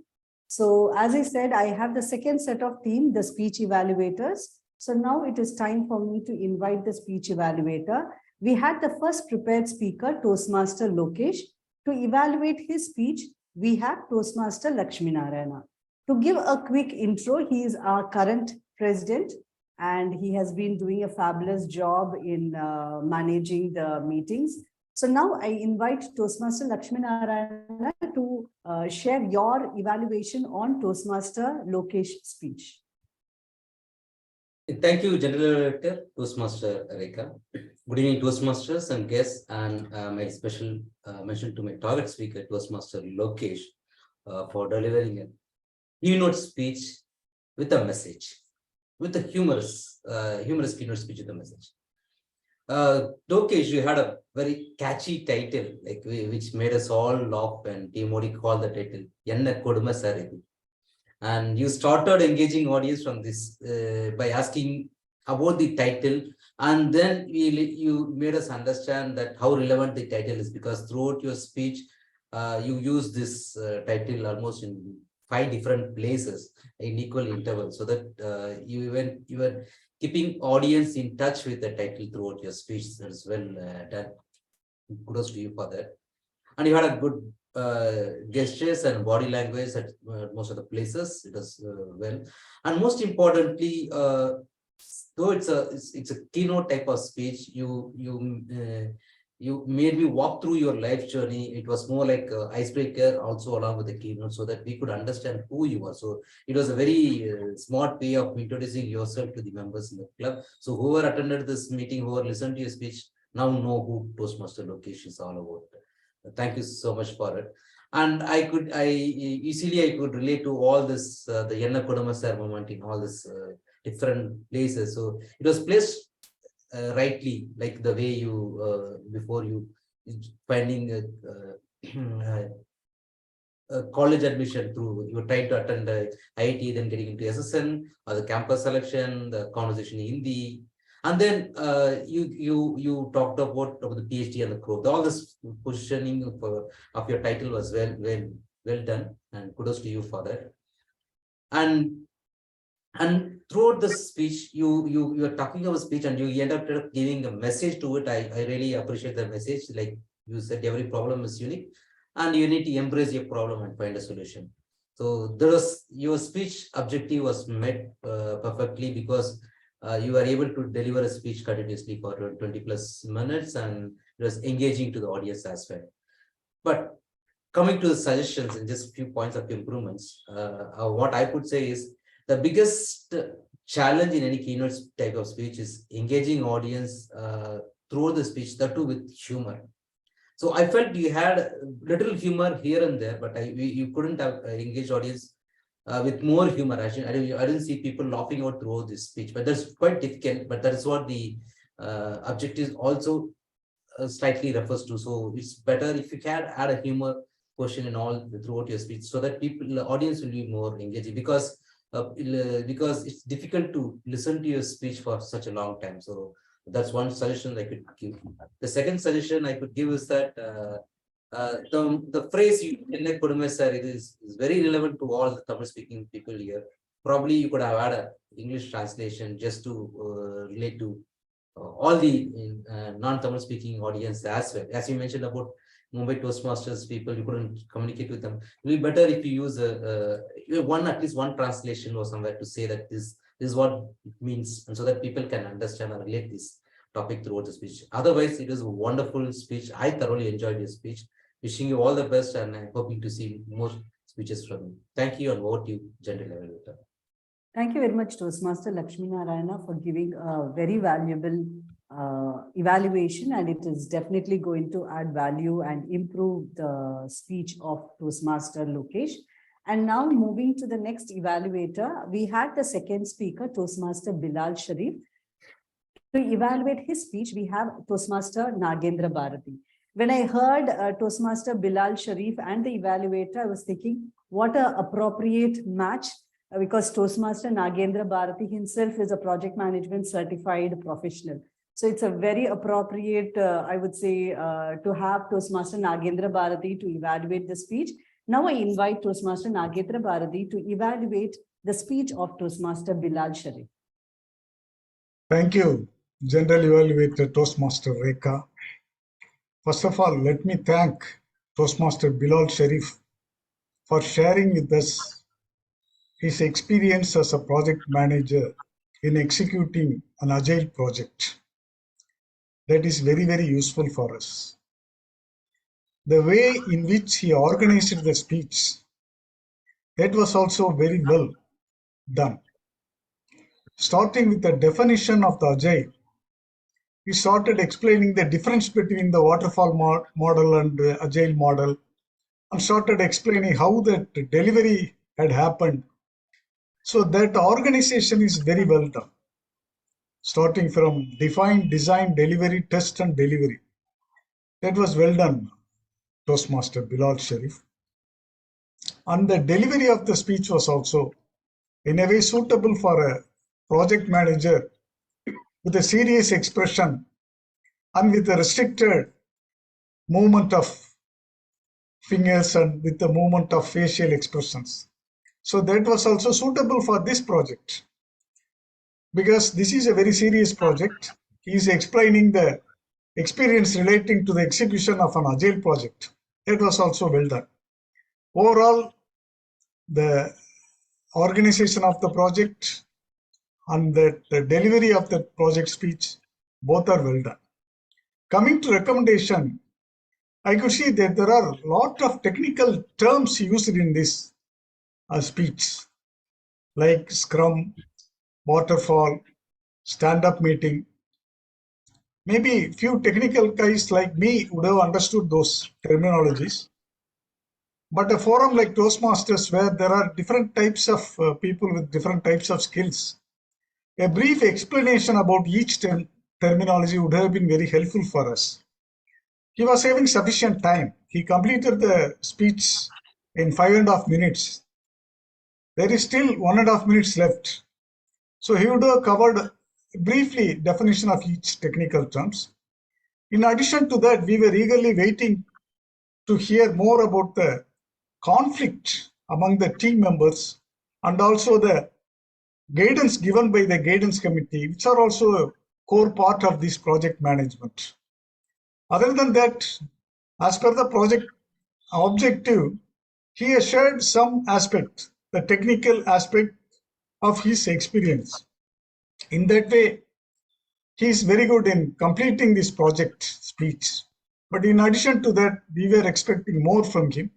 So as I said, I have the second set of team, the speech evaluators. So now it is time for me to invite the speech evaluator. We had the first prepared speaker, Toastmaster Lokesh. To evaluate his speech, we have Toastmaster Lakshminarayana. To give a quick intro, he is our current president and he has been doing a fabulous job in managing the meetings. So now I invite Toastmaster Lakshminarayana to share your evaluation on Toastmaster Lokesh's speech. Thank you, General Director, Toastmaster Rekha. Good evening, Toastmasters and guests, and my special mention to my target speaker, Toastmaster Lokesh, for delivering a keynote speech with a message, with a humorous keynote speech with a message. Lokesh, you had a very catchy title, which made us all laugh, and Team Modi called the title "Enna Koduma Saridu." And you started engaging audience from this by asking about the title, and then you made us understand that how relevant the title is, because throughout your speech, you use this title almost in 5 different places in equal intervals, so that you were keeping audience in touch with the title throughout your speech. That is well done. Kudos to you for that. And you had a good gestures and body language at most of the places. It was well. And most importantly, though it's a keynote type of speech, you made me walk through your life journey. It was more like an icebreaker also along with the keynote, so that we could understand who you are. So it was a very smart way of introducing yourself to the members in the club. So whoever attended this meeting, whoever listened to your speech, now know who Toastmaster Lokesh is all about. Thank you so much for it. And I could relate to all this, the Enna Koduma Sar moment in all this different places. So it was placed rightly, like the way you before you finding a college admission through, you were trying to attend the IIT, then getting into SSN or the campus selection, the conversation in Hindi, and then you talked about the PhD and the growth. All this positioning of your title was well done, and kudos to you for that. And And throughout the speech, you are talking about speech and you end up giving a message to it. I really appreciate the message. Like you said, every problem is unique and you need to embrace your problem and find a solution. So your speech objective was met perfectly because you were able to deliver a speech continuously for 20 plus minutes and it was engaging to the audience as well. But coming to the suggestions and just a few points of improvements, what I could say is the biggest challenge in any keynote type of speech is engaging audience through the speech, that too with humor. So I felt you had little humor here and there, but you couldn't have engaged audience with more humor. Actually, I didn't see people laughing out throughout this speech, but that's quite difficult. But that is what the objective also slightly refers to. So it's better if you can add a humor question in all throughout your speech, so that the audience will be more engaging because it's difficult to listen to your speech for such a long time. So that's one suggestion I could give. The second suggestion I could give is that the phrase "Chennai Kodumai sir" is very relevant to all the Tamil speaking people here. Probably you could have had an English translation just to relate to all the non-Tamil speaking audience as well. As you mentioned about Mumbai Toastmasters people, you couldn't communicate with them. It will be better if you use at least one translation or somewhere to say that this is what it means, and so that people can understand and relate this topic throughout the speech. Otherwise, it is a wonderful speech. I thoroughly enjoyed your speech. Wishing you all the best, and I'm hoping to see more speeches from you. Thank you, and over to you, General Elevator. Thank you very much, Toastmaster Lakshmi Narayana, for giving a very valuable evaluation, and it is definitely going to add value and improve the speech of Toastmaster Lokesh. And now moving to the next evaluator, we had the second speaker, Toastmaster Bilal Sharif. To evaluate his speech, we have Toastmaster Nagendra Bharati. When I heard Toastmaster Bilal Sharif and the evaluator, I was thinking, what an appropriate match, because Toastmaster Nagendra Bharati himself is a project management certified professional. So it's a very appropriate, I would say, to have Toastmaster Nagendra Bharati to evaluate the speech. Now I invite Toastmaster Nagendra Bharati to evaluate the speech of Toastmaster Bilal Sharif. Thank you, General Evaluator Toastmaster Rekha. First of all, let me thank Toastmaster Bilal Sharif for sharing with us his experience as a project manager in executing an agile project. That is very, very useful for us. The way in which he organized the speech, that was also very well done. Starting with the definition of the agile, he started explaining the difference between the waterfall model and the agile model, and started explaining how that delivery had happened. So that organization is very well done. Starting from define, design, delivery, test, and delivery. That was well done, Toastmaster Bilal Sharif. And the delivery of the speech was also in a way suitable for a project manager with a serious expression and with a restricted movement of fingers and with the movement of facial expressions. So that was also suitable for this project, because this is a very serious project. He is explaining the experience relating to the execution of an agile project. That was also well done. Overall, the organization of the project and the delivery of the project speech, both are well done. Coming to recommendation, I could see that there are a lot of technical terms used in this speech, like Scrum, waterfall, stand-up meeting. Maybe few technical guys like me would have understood those terminologies. But a forum like Toastmasters, where there are different types of people with different types of skills, a brief explanation about each terminology would have been very helpful for us. He was having sufficient time. He completed the speech in 5.5 minutes. There is still 1.5 minutes left. So he would have covered briefly definition of each technical terms. In addition to that, we were eagerly waiting to hear more about the conflict among the team members and also the guidance given by the guidance committee, which are also a core part of this project management. Other than that, as per the project objective, he has shared some aspect, the technical aspect of his experience. In that way, he is very good in completing this project speech. But in addition to that, we were expecting more from him.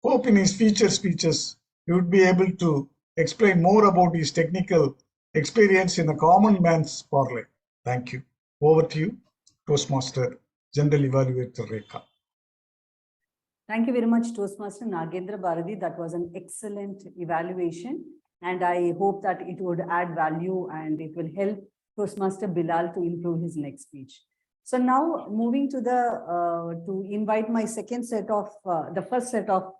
Hope in his future speeches, he would be able to explain more about his technical experience in a common man's parley. Thank you. Over to you, Toastmaster General Evaluator Rekha. Thank you very much, Toastmaster Nagendra Bharati. That was an excellent evaluation. And I hope that it would add value and it will help Toastmaster Bilal to improve his next speech. So now moving to the to invite my second set of the first set of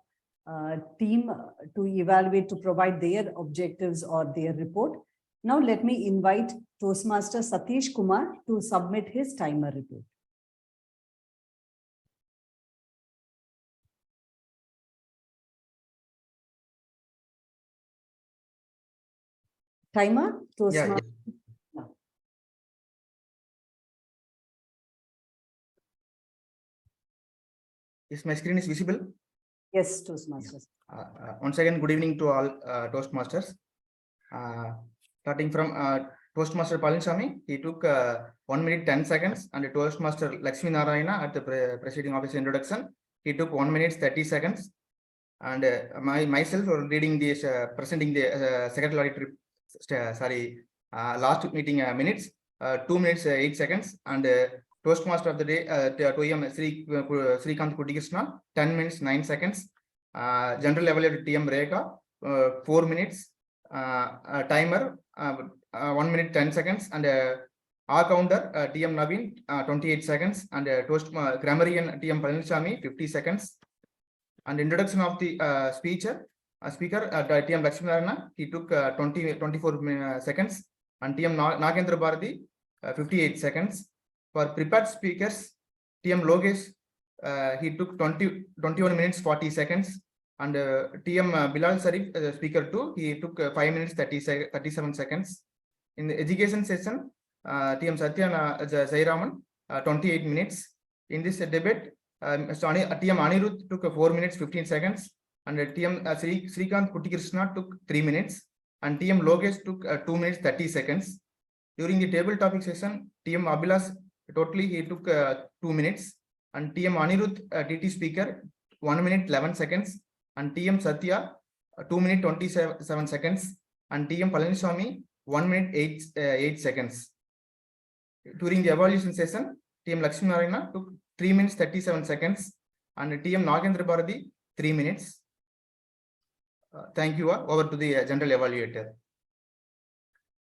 team to evaluate, to provide their objectives or their report. Now let me invite Toastmaster Satish Kumar to submit his timer report. Timer, Toastmaster. Yeah. Is my screen is visible? Yes, Toastmasters. Once again, good evening to all Toastmasters. Starting from Toastmaster Palinsamy, he took 1 minute 10 seconds, and Toastmaster Lakshmi Narayana at the presiding officer introduction, he took 1 minute 30 seconds. And myself reading this, presenting the secretariat, last meeting minutes, 2 minutes 8 seconds, and Toastmaster of the day, TM Srikanth Kutikrishna, 10 minutes 9 seconds. General Evaluator TM Rekha, 4 minutes. Timer 1 minute 10 seconds, and R counter TM Naveen 28 seconds, and grammarian TM Palaniswamy 50 seconds. And introduction of the speaker TM Lakshmi Narayana, he took 24 seconds, and TM Nagendra Bharati 58 seconds. For prepared speakers, TM Logesh, he took 21 minutes 40 seconds, and TM Bilal Sarif, speaker 2, he took 5 minutes 37 seconds. In the education session, TM Satya Zairaman 28 minutes. In this debate, TM Anirudh took 4 minutes 15 seconds, and TM Srikanth Kutikrishna took 3 minutes, and TM Logesh took 2 minutes 30 seconds. During the table topic session, TM Abhilash totally he took 2 minutes, and TM Anirudh DT speaker 1 minute 11 seconds, and TM Satya 2 minute 27 seconds, and TM Palaniswamy 1 minute 8 seconds. During the evaluation session, TM Lakshmi Narayana took 3 minutes 37 seconds, and TM Nagendra Bharati 3 minutes. Thank you. Over to the general evaluator.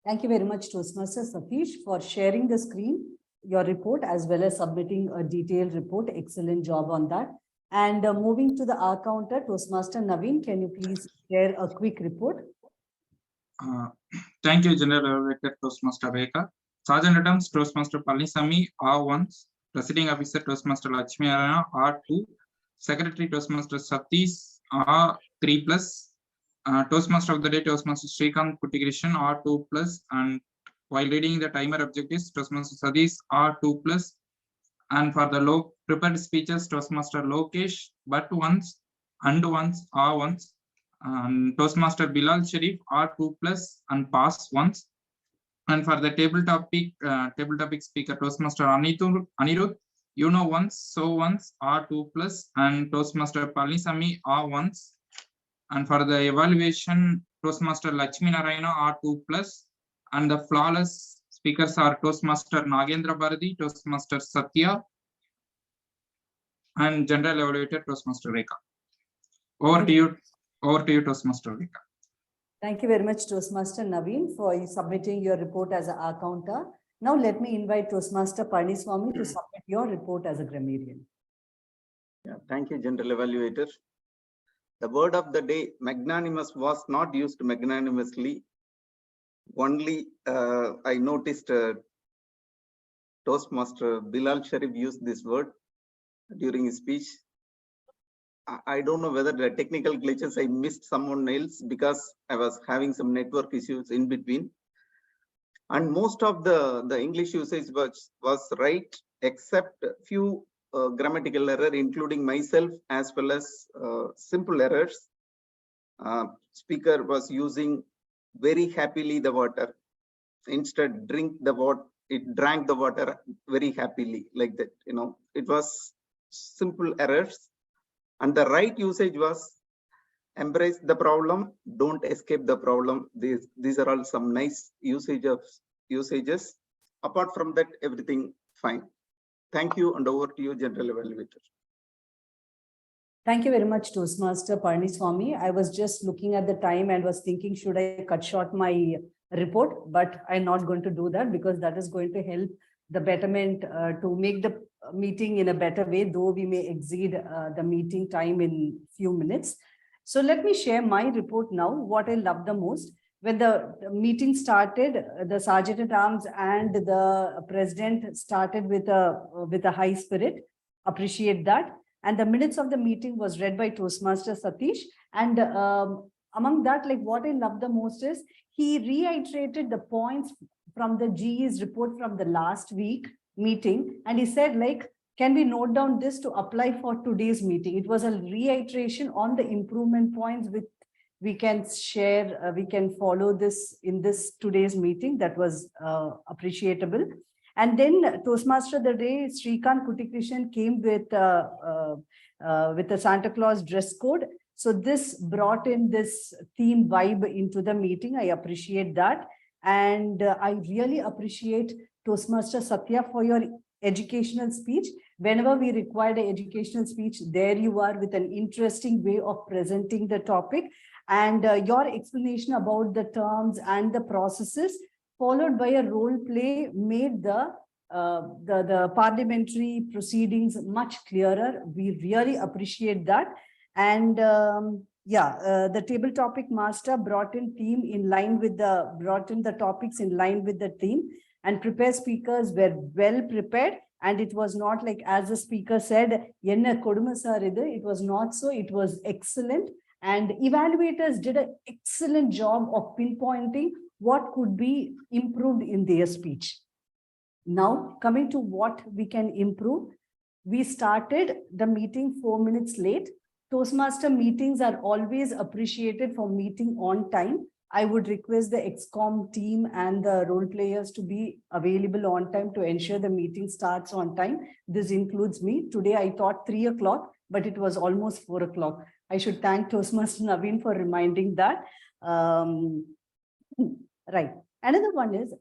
Thank you very much, Toastmaster Satish, for sharing the screen, your report, as well as submitting a detailed report. Excellent job on that. And moving to the R counter, Toastmaster Naveen, can you please share a quick report? Thank you, General Evaluator Toastmaster Rekha. Sergeant at Arms Toastmaster Palaniswamy R1, Presiding Officer Toastmaster Lakshmi Narayana R2, Secretary Toastmaster Satish R3+, Toastmaster of the day Toastmaster Srikanth Kutikrishnan R2+, and while reading the timer objectives, Toastmaster Satish R2+, and for the prepared speeches, Toastmaster Lokesh but once and once R1, and Toastmaster Bilal Sharif R2+ and pass once. And for the table topic speaker, Toastmaster Anirudh, you know once, so once R2+, and Toastmaster Palaniswamy R1. And for the evaluation, Toastmaster Lakshmi Narayana R2+, and the flawless speakers are Toastmaster Nagendra Bharati, Toastmaster Satya, and General Evaluator Toastmaster Rekha. Over to you, Toastmaster Rekha. Thank you very much, Toastmaster Naveen, for submitting your report as an R counter. Now let me invite Toastmaster Palaniswamy to submit your report as a grammarian. Yeah, thank you, General Evaluator. The word of the day, magnanimous, was not used magnanimously. Only I noticed Toastmaster Bilal Sharif used this word during his speech. I don't know whether the technical glitches, I missed someone else because I was having some network issues in between. And most of the English usage was right, except a few grammatical error, including myself, as well as simple errors. Speaker was using very happily the water. Instead, drink the water. It drank the water very happily, like that. You know, it was simple errors. And the right usage was embrace the problem, don't escape the problem. These are all some nice usages. Apart from that, everything fine. Thank you, and over to you, General Evaluator. Thank you very much, Toastmaster Parniswamy. I was just looking at the time and was thinking, should I cut short my report? But I'm not going to do that because that is going to help the betterment to make the meeting in a better way, though we may exceed the meeting time in few minutes. So let me share my report now, what I love the most. When the meeting started, the Sergeant at Arms and the President started with a high spirit. Appreciate that. And the minutes of the meeting was read by Toastmaster Satish. And among that, like what I love the most is he reiterated the points from the GE's report from the last week meeting. And he said, like, can we note down this to apply for today's meeting? It was a reiteration on the improvement points with we can share, we can follow this in this today's meeting. That was appreciable. And then Toastmaster the day, Srikant Kuttikrishan came with a Santa Claus dress code. So this brought in this theme vibe into the meeting. I appreciate that. And I really appreciate Toastmaster Satya for your educational speech. Whenever we required an educational speech, there you are with an interesting way of presenting the topic. And your explanation about the terms and the processes followed by a role play made the parliamentary proceedings much clearer. We really appreciate that. And the table topic master brought in the topics in line with the theme, and prepared speakers were well prepared. And it was not like, as the speaker said, "Yenna koduma sir idu." It was not so. It was excellent. And evaluators did an excellent job of pinpointing what could be improved in their speech. Now, coming to what we can improve, we started the meeting 4 minutes late. Toastmaster meetings are always appreciated for meeting on time. I would request the XCOM team and the role players to be available on time to ensure the meeting starts on time. This includes me. Today, I thought 3 o'clock, but it was almost 4 o'clock. I should thank Toastmaster Naveen for reminding that. Right. Another one is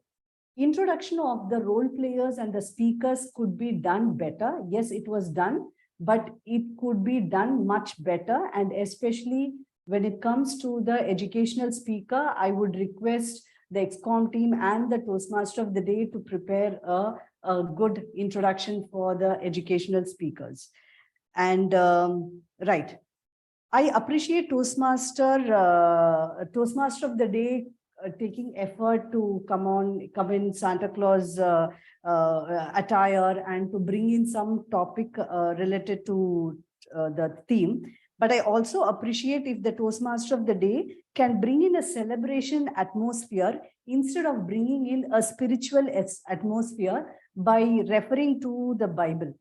introduction of the role players and the speakers could be done better. Yes, it was done, but it could be done much better. And especially when it comes to the educational speaker, I would request the XCOM team and the Toastmaster of the day to prepare a good introduction for the educational speakers. And right. I appreciate Toastmaster of the day taking effort to come in Santa Claus attire and to bring in some topic related to the theme. But I also appreciate if the Toastmaster of the day can bring in a celebration atmosphere instead of bringing in a spiritual atmosphere by referring to the Bible.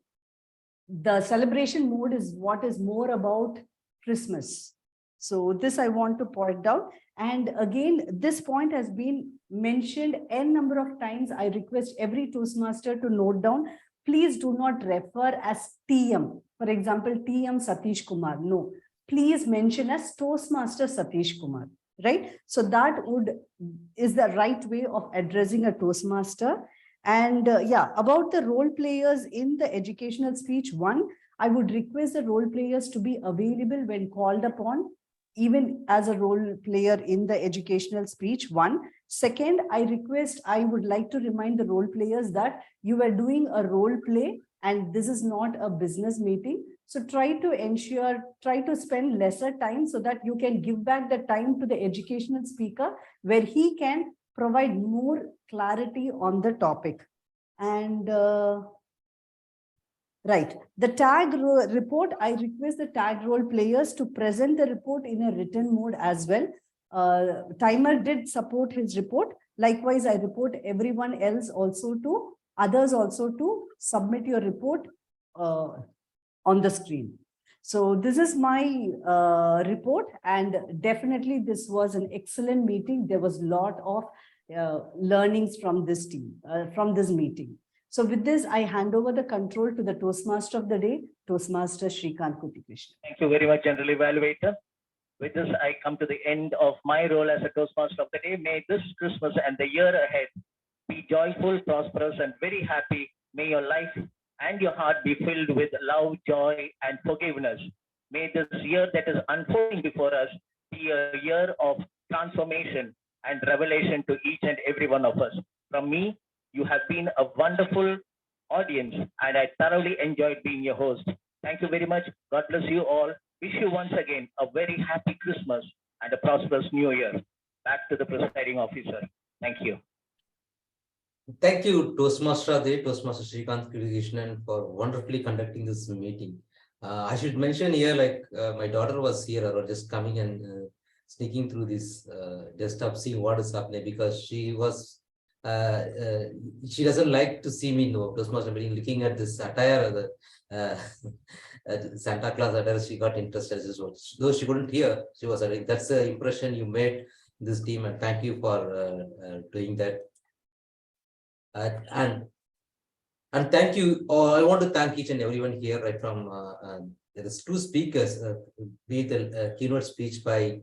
The celebration mode is what is more about Christmas. So this I want to point out. And again, this point has been mentioned n number of times. I request every Toastmaster to note down, please do not refer as TM. For example, TM Satish Kumar. No, please mention as Toastmaster Satish Kumar, right? So that is the right way of addressing a Toastmaster. And about the role players in the educational speech, one, I would request the role players to be available when called upon, even as a role player in the educational speech, one. Second, I would like to remind the role players that you are doing a role play and this is not a business meeting. So try to spend lesser time so that you can give back the time to the educational speaker where he can provide more clarity on the topic. And Right. The tag report, I request the tag role players to present the report in a written mode as well. Timer did support his report. Likewise, I report everyone else also to, others also to submit your report on the screen. So this is my report, and definitely this was an excellent meeting. There was a lot of learnings from this team, from this meeting. So with this, I hand over the control to the Toastmaster of the day, Toastmaster Shrikant Kuttikrishnan. Thank you very much, General Evaluator. With this, I come to the end of my role as a Toastmaster of the day. May this Christmas and the year ahead be joyful, prosperous, and very happy. May your life and your heart be filled with love, joy, and forgiveness. May this year that is unfolding before us be a year of transformation and revelation to each and every one of us. From me, you have been a wonderful audience, and I thoroughly enjoyed being your host. Thank you very much. God bless you all. Wish you once again a very happy Christmas and a prosperous New Year. Back to the presiding officer. Thank you. Thank you, Toastmaster of the day, Toastmaster Shrikant Kuttikrishnan, for wonderfully conducting this meeting. I should mention here, like my daughter was here, or just coming and sneaking through this desktop, seeing what is happening, because she was she doesn't like to see me no Toastmaster meeting, looking at this attire, the Santa Claus attire. She got interested, though she couldn't hear. She was saying, that's the impression you made this team, and thank you for doing that. And thank you. I want to thank each and everyone here, right from there's two speakers, be it the keynote speech by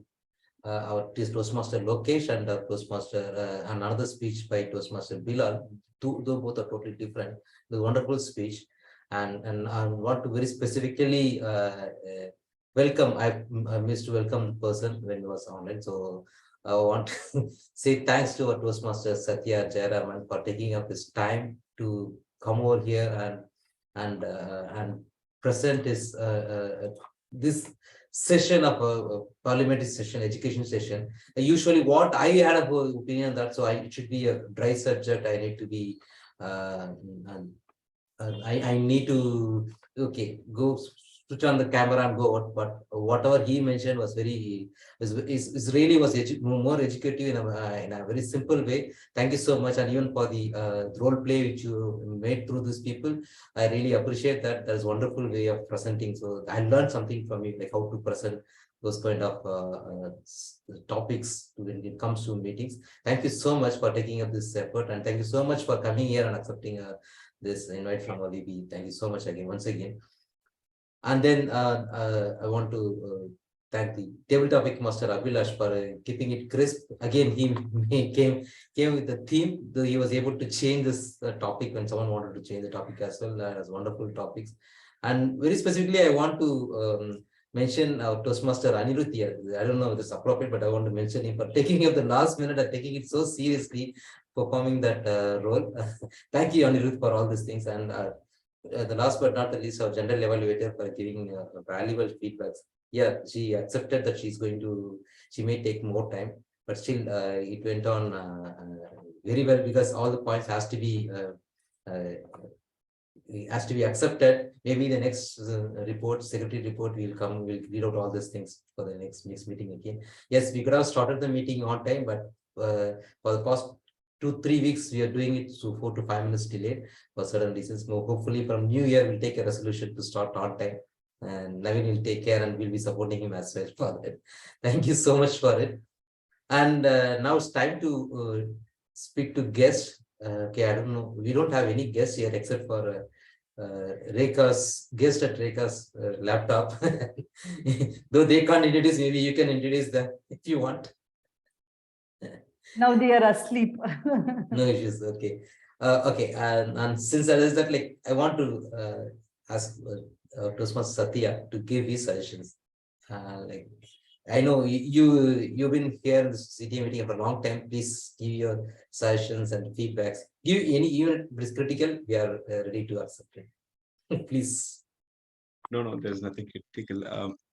our Toastmaster Lokesh and Toastmaster another speech by Toastmaster Bilal. Though both are totally different. The wonderful speech, and I want to very specifically welcome. I missed to welcome the person when it was online, so I want to say thanks to our Toastmaster Satya Jayaraman for taking up his time to come over here and present his this session of a parliamentary session, education session. Usually, what I had an opinion that it should be a dry subject. I need to be I need to go switch on the camera and go. But whatever he mentioned was very really was more educative in a very simple way. Thank you so much, and even for the role play which you made through these people, I really appreciate that. That's a wonderful way of presenting. So I learned something from you, like how to present those kind of topics when it comes to meetings. Thank you so much for taking up this effort, and thank you so much for coming here and accepting this invite from ODB. Thank you so much again, once again. And then I want to thank the table topic master Abhilash for keeping it crisp. Again, he came with the theme, though he was able to change this topic when someone wanted to change the topic as well. That was wonderful topics. And very specifically, I want to mention our Toastmaster Anirudh here. I don't know if it's appropriate, but I want to mention him for taking up the last minute and taking it so seriously, performing that role. Thank you, Anirudh, for all these things. And the last but not the least, our general evaluator for giving valuable feedbacks. Yeah, she accepted that she may take more time, but still it went on very well, because all the points has to be accepted. Maybe the next report, secretary report, we'll read out all these things for the next meeting again. Yes, we could have started the meeting on time, but for the past 2-3 weeks, we are doing it so 4 to 5 minutes delayed for certain reasons. So hopefully from New Year, we'll take a resolution to start on time, and Navin will take care, and we'll be supporting him as well for that. Thank you so much for it. And now it's time to speak to guests. Okay, I don't know. We don't have any guests here except for Rekha's guest at Rekha's laptop. Though they can't introduce, maybe you can introduce them if you want. Now they are asleep. No issues. Okay. Okay. And since that is that, like, I want to ask Toastmaster Satya to give his suggestions. Like, I know you've been here in the city meeting for a long time. Please give your suggestions and feedbacks. Give any, even if it's critical, we are ready to accept it. Please. No, there's nothing critical.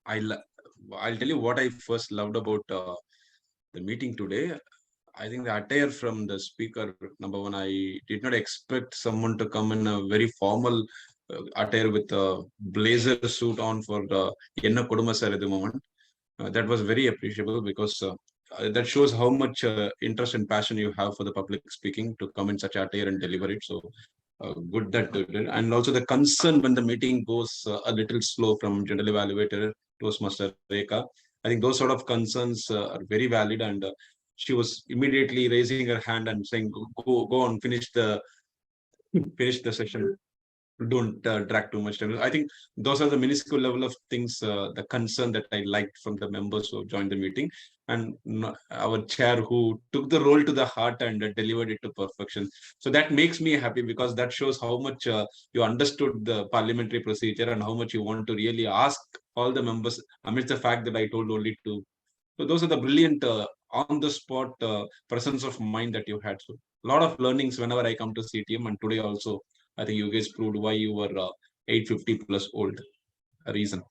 I'll tell you what I first loved about the meeting today. I think the attire from the speaker, number one, I did not expect someone to come in a very formal attire with a blazer suit on for Enna Koduma sir at the moment. That was very appreciable because that shows how much interest and passion you have for the public speaking to come in such attire and deliver it. So good that you did. And also the concern when the meeting goes a little slow from general evaluator Toastmaster Rekha. I think those sort of concerns are very valid, and she was immediately raising her hand and saying, "Go on, finish the session. Don't drag too much time." I think those are the minuscule level of things, the concern that I liked from the members who joined the meeting, and our chair who took the role to the heart and delivered it to perfection. So that makes me happy because that shows how much you understood the parliamentary procedure and how much you want to really ask all the members amidst the fact that I told only two. So those are the brilliant on the spot presence of mind that you had. So a lot of learnings whenever I come to CTM, and today also I think you guys proved why you were 850 plus old. A reason.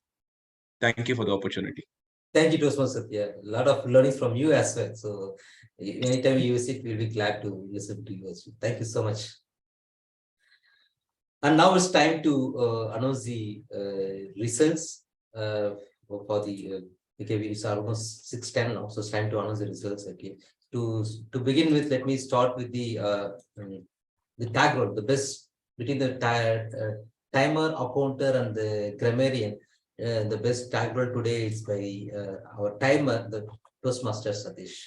Thank you for the opportunity. Thank you, Toastmaster. Yeah, a lot of learnings from you as well. So anytime you visit, we'll be glad to listen to you as well. Thank you so much. And now it's time to announce the results for the okay, it's almost 6:10 now, so it's time to announce the results. Okay, to begin with, let me start with the tag role, the best between the timer, accounter, and the grammarian. The best tag role today is by our timer, the Toastmaster Satish.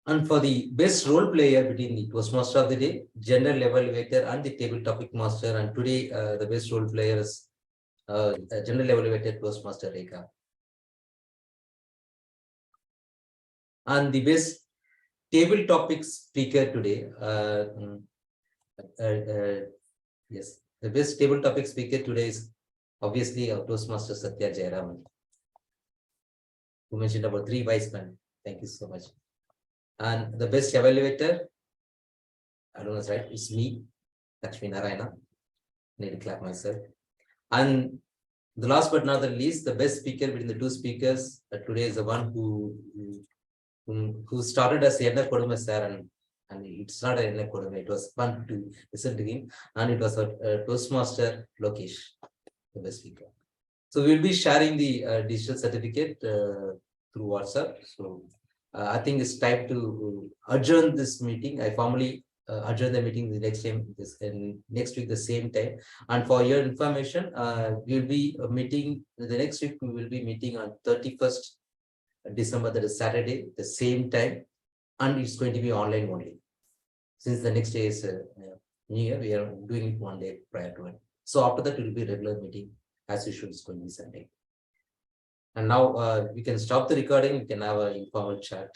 And for the best role player between the Toastmaster of the day, general level waiter, and the table topic master, and today the best role player is general level waiter Toastmaster Rekha. And the best table topic speaker today, yes, the best table topic speaker today is obviously our Toastmaster Satya Jayaraman, who mentioned about 3 wise men. Thank you so much. And the best evaluator, I don't know, it's right, it's me, Lakshmi Narayana. Need to clap myself. And the last but not the least, the best speaker between the 2 speakers today is the one who started as Enna Koduma sir, and it's not an Enna Koduma, it was fun to listen to him, and it was a Toastmaster Lokesh, the best speaker. So we'll be sharing the digital certificate through WhatsApp. So I think it's time to adjourn this meeting. I formally adjourn the meeting the next time, next week the same time. And for your information, we'll be meeting the next week. We will be meeting on 31st December, that is Saturday, the same time, and it's going to be online only. Since the next day is New Year, we are doing it 1 day prior to it. So after that, it will be regular meeting. As usual, it's going to be Sunday. And now we can stop the recording. We can have an informal chat.